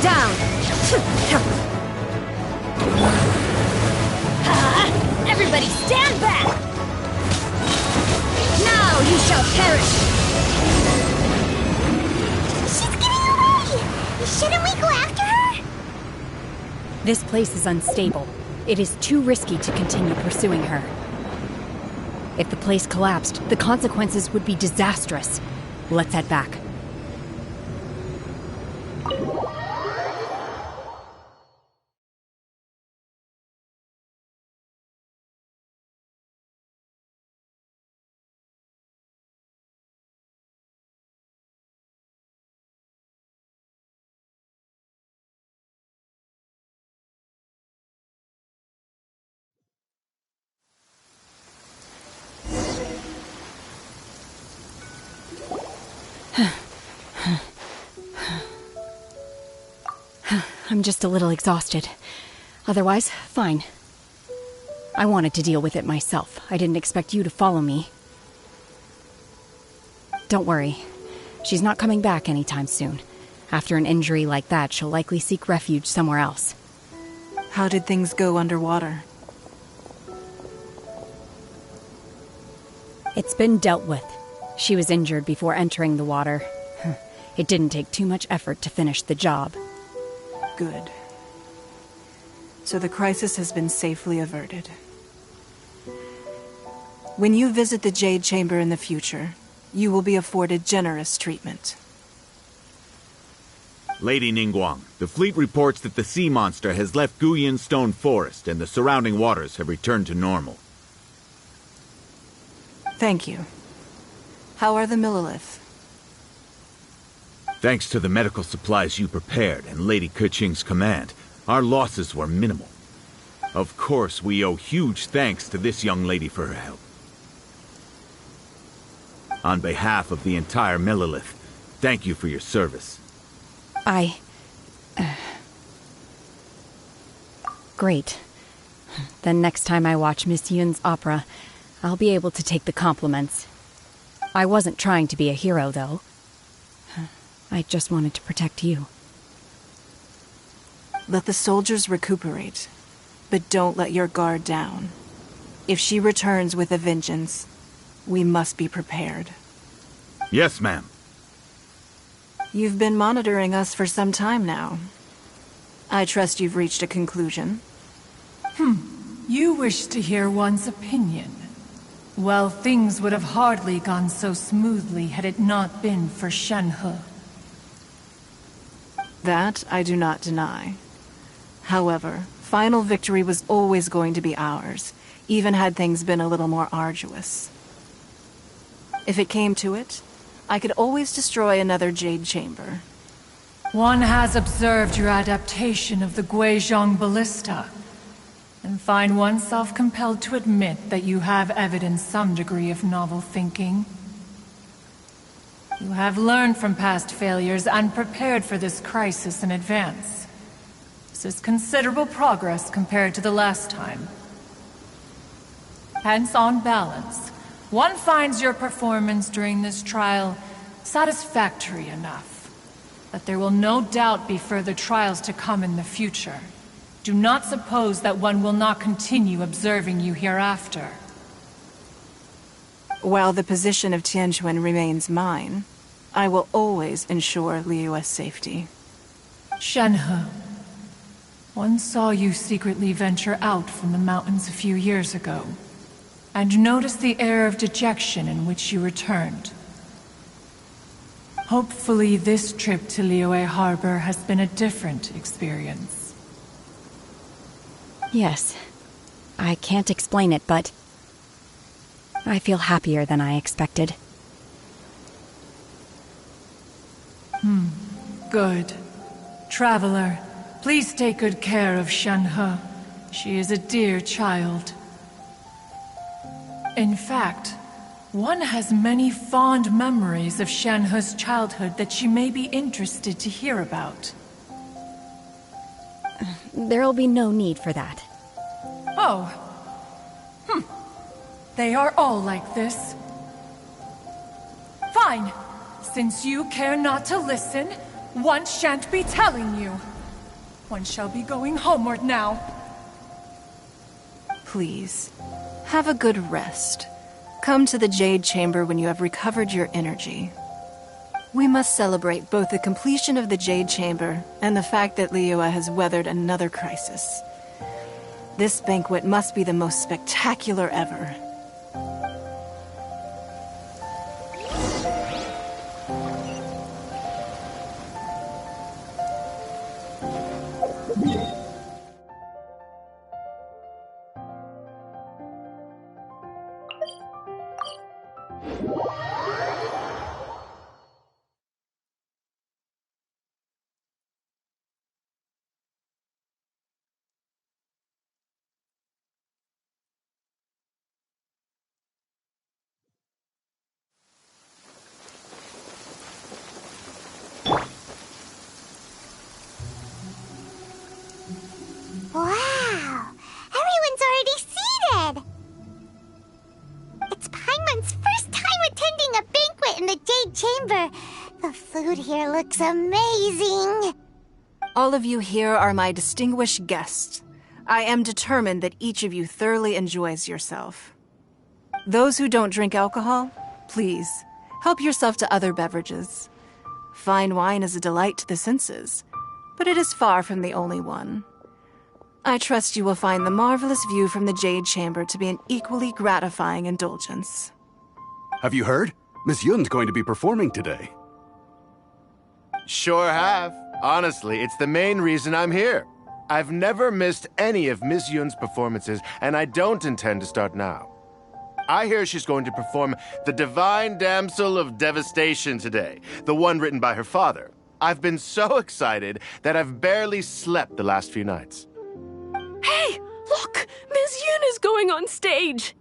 Down! Everybody stand back! Now you shall perish! She's getting away! Shouldn't we go after her? This place is unstable. It is too risky to continue pursuing her. If the place collapsed, the consequences would be disastrous. Let's head back. I'm just a little exhausted. Otherwise, fine. I wanted to deal with it myself. I didn't expect you to follow me. Don't worry. She's not coming back anytime soon. After an injury like that, she'll likely seek refuge somewhere else. How did things go underwater? It's been dealt with. She was injured before entering the water. It didn't take too much effort to finish the job. Good. So the crisis has been safely averted. When you visit the Jade Chamber in the future, you will be afforded generous treatment. Lady Ningguang, the fleet reports that the sea monster has left Guyan Stone Forest and the surrounding waters have returned to normal. Thank you. How are the Millilith? Thanks to the medical supplies you prepared and Lady Keqing's command, our losses were minimal. Of course, we owe huge thanks to this young lady for her help. On behalf of the entire Millilith, thank you for your service. Great. Then next time I watch Miss Yun's opera, I'll be able to take the compliments. I wasn't trying to be a hero, though. I just wanted to protect you. Let the soldiers recuperate, but don't let your guard down. If she returns with a vengeance, we must be prepared. Yes, ma'am. You've been monitoring us for some time now. I trust you've reached a conclusion. You wish to hear one's opinion. Well, things would have hardly gone so smoothly had it not been for Shenhe. That I do not deny. However, final victory was always going to be ours, even had things been a little more arduous. If it came to it, I could always destroy another Jade Chamber. One has observed your adaptation of the Guizhong Ballista, and find oneself compelled to admit that you have evidenced some degree of novel thinking. You have learned from past failures and prepared for this crisis in advance. This is considerable progress compared to the last time. Hence, on balance, one finds your performance during this trial satisfactory enough that there will no doubt be further trials to come in the future. Do not suppose that one will not continue observing you hereafter. While the position of Tianquan remains mine, I will always ensure Liyue's safety. Shenhe, one saw you secretly venture out from the mountains a few years ago, and noticed the air of dejection in which you returned. Hopefully this trip to Liyue Harbor has been a different experience. Yes. I can't explain it, but I feel happier than I expected. Good. Traveler, please take good care of Shenhe. She is a dear child. In fact, one has many fond memories of Shenhe's childhood that she may be interested to hear about. There'll be no need for that. Oh. They are all like this. Fine. Since you care not to listen, one shan't be telling you. One shall be going homeward now. Please, have a good rest. Come to the Jade Chamber when you have recovered your energy. We must celebrate both the completion of the Jade Chamber and the fact that Liyue has weathered another crisis. This banquet must be the most spectacular ever. Wow! Everyone's already seated! It's Paimon's first time attending a banquet in the Jade Chamber. The food here looks amazing. All of you here are my distinguished guests. I am determined that each of you thoroughly enjoys yourself. Those who don't drink alcohol, please, help yourself to other beverages. Fine wine is a delight to the senses, but it is far from the only one. I trust you will find the marvelous view from the Jade Chamber to be an equally gratifying indulgence. Have you heard? Miss Yun's going to be performing today. Sure have. Honestly, it's the main reason I'm here. I've never missed any of Miss Yun's performances, and I don't intend to start now. I hear she's going to perform The Divine Damsel of Devastation today, the one written by her father. I've been so excited that I've barely slept the last few nights. Hey, look! Miss Yun is going on stage!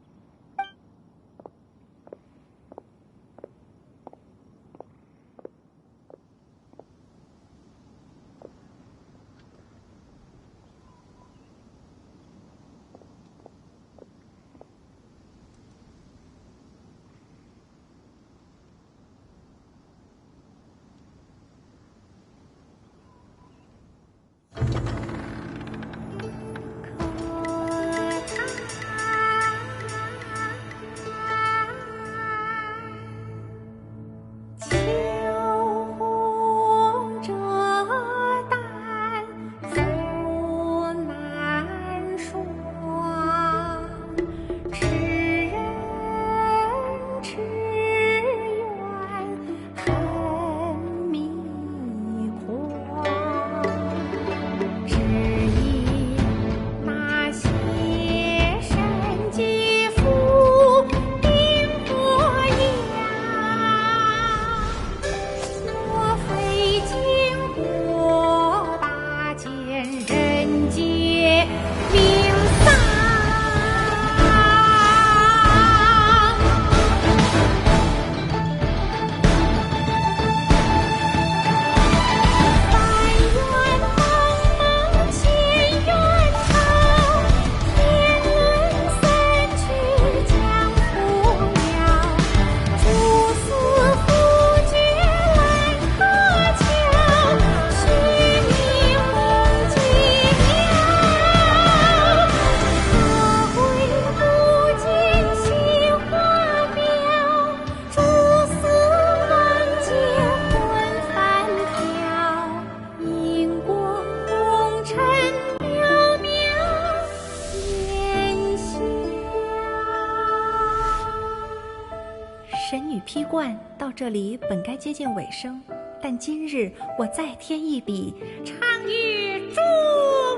这里本该接近尾声，但今日我再添一笔，唱与诸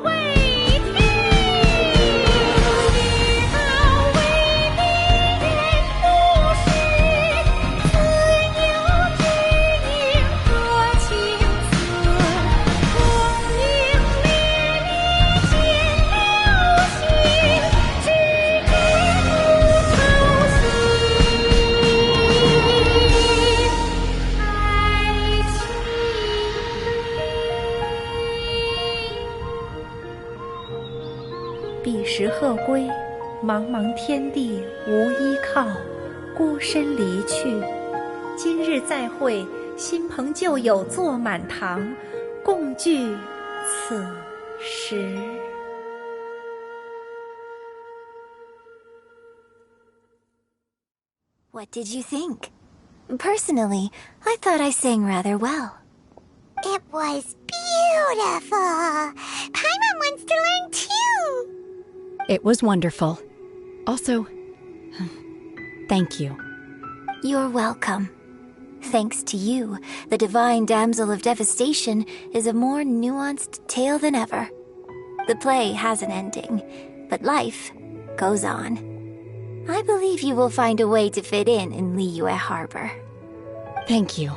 位听。彼时鹤归，茫茫天地无依靠，孤身离去。今日再会，新朋旧友坐满堂，共聚此时。What did you think? Personally, I thought I sang rather well. It was beautiful. Paimon wants to learn too. It was wonderful. Also, thank you. You're welcome. Thanks to you, the Divine Damsel of Devastation is a more nuanced tale than ever. The play has an ending, but life goes on. I believe you will find a way to fit in Liyue Harbor. Thank you.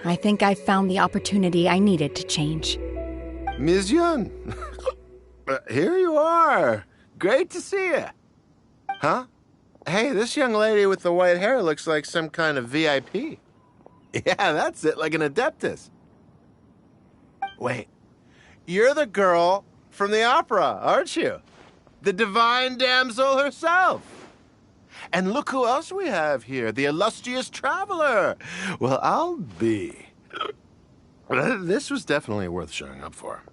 I think I've found the opportunity I needed to change. Ms. Yun, here you are. Great to see you. Huh? Hey, this young lady with the white hair looks like some kind of VIP. Yeah, that's it, like an Adeptus. Wait, you're the girl from the opera, aren't you? The Divine Damsel herself. And look who else we have here, the illustrious traveler. Well, I'll be. This was definitely worth showing up for.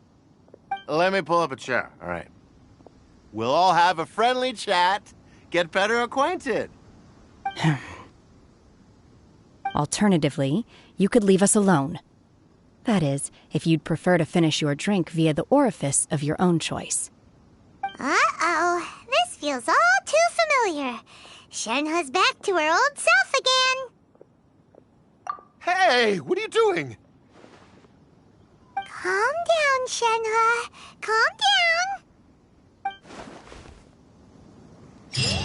Let me pull up a chair, all right? We'll all have a friendly chat, get better acquainted. Alternatively, you could leave us alone. That is, if you'd prefer to finish your drink via the orifice of your own choice. Uh-oh, this feels all too familiar. Shenhe's back to her old self again. Hey, what are you doing? Calm down, Shenhe. Calm down.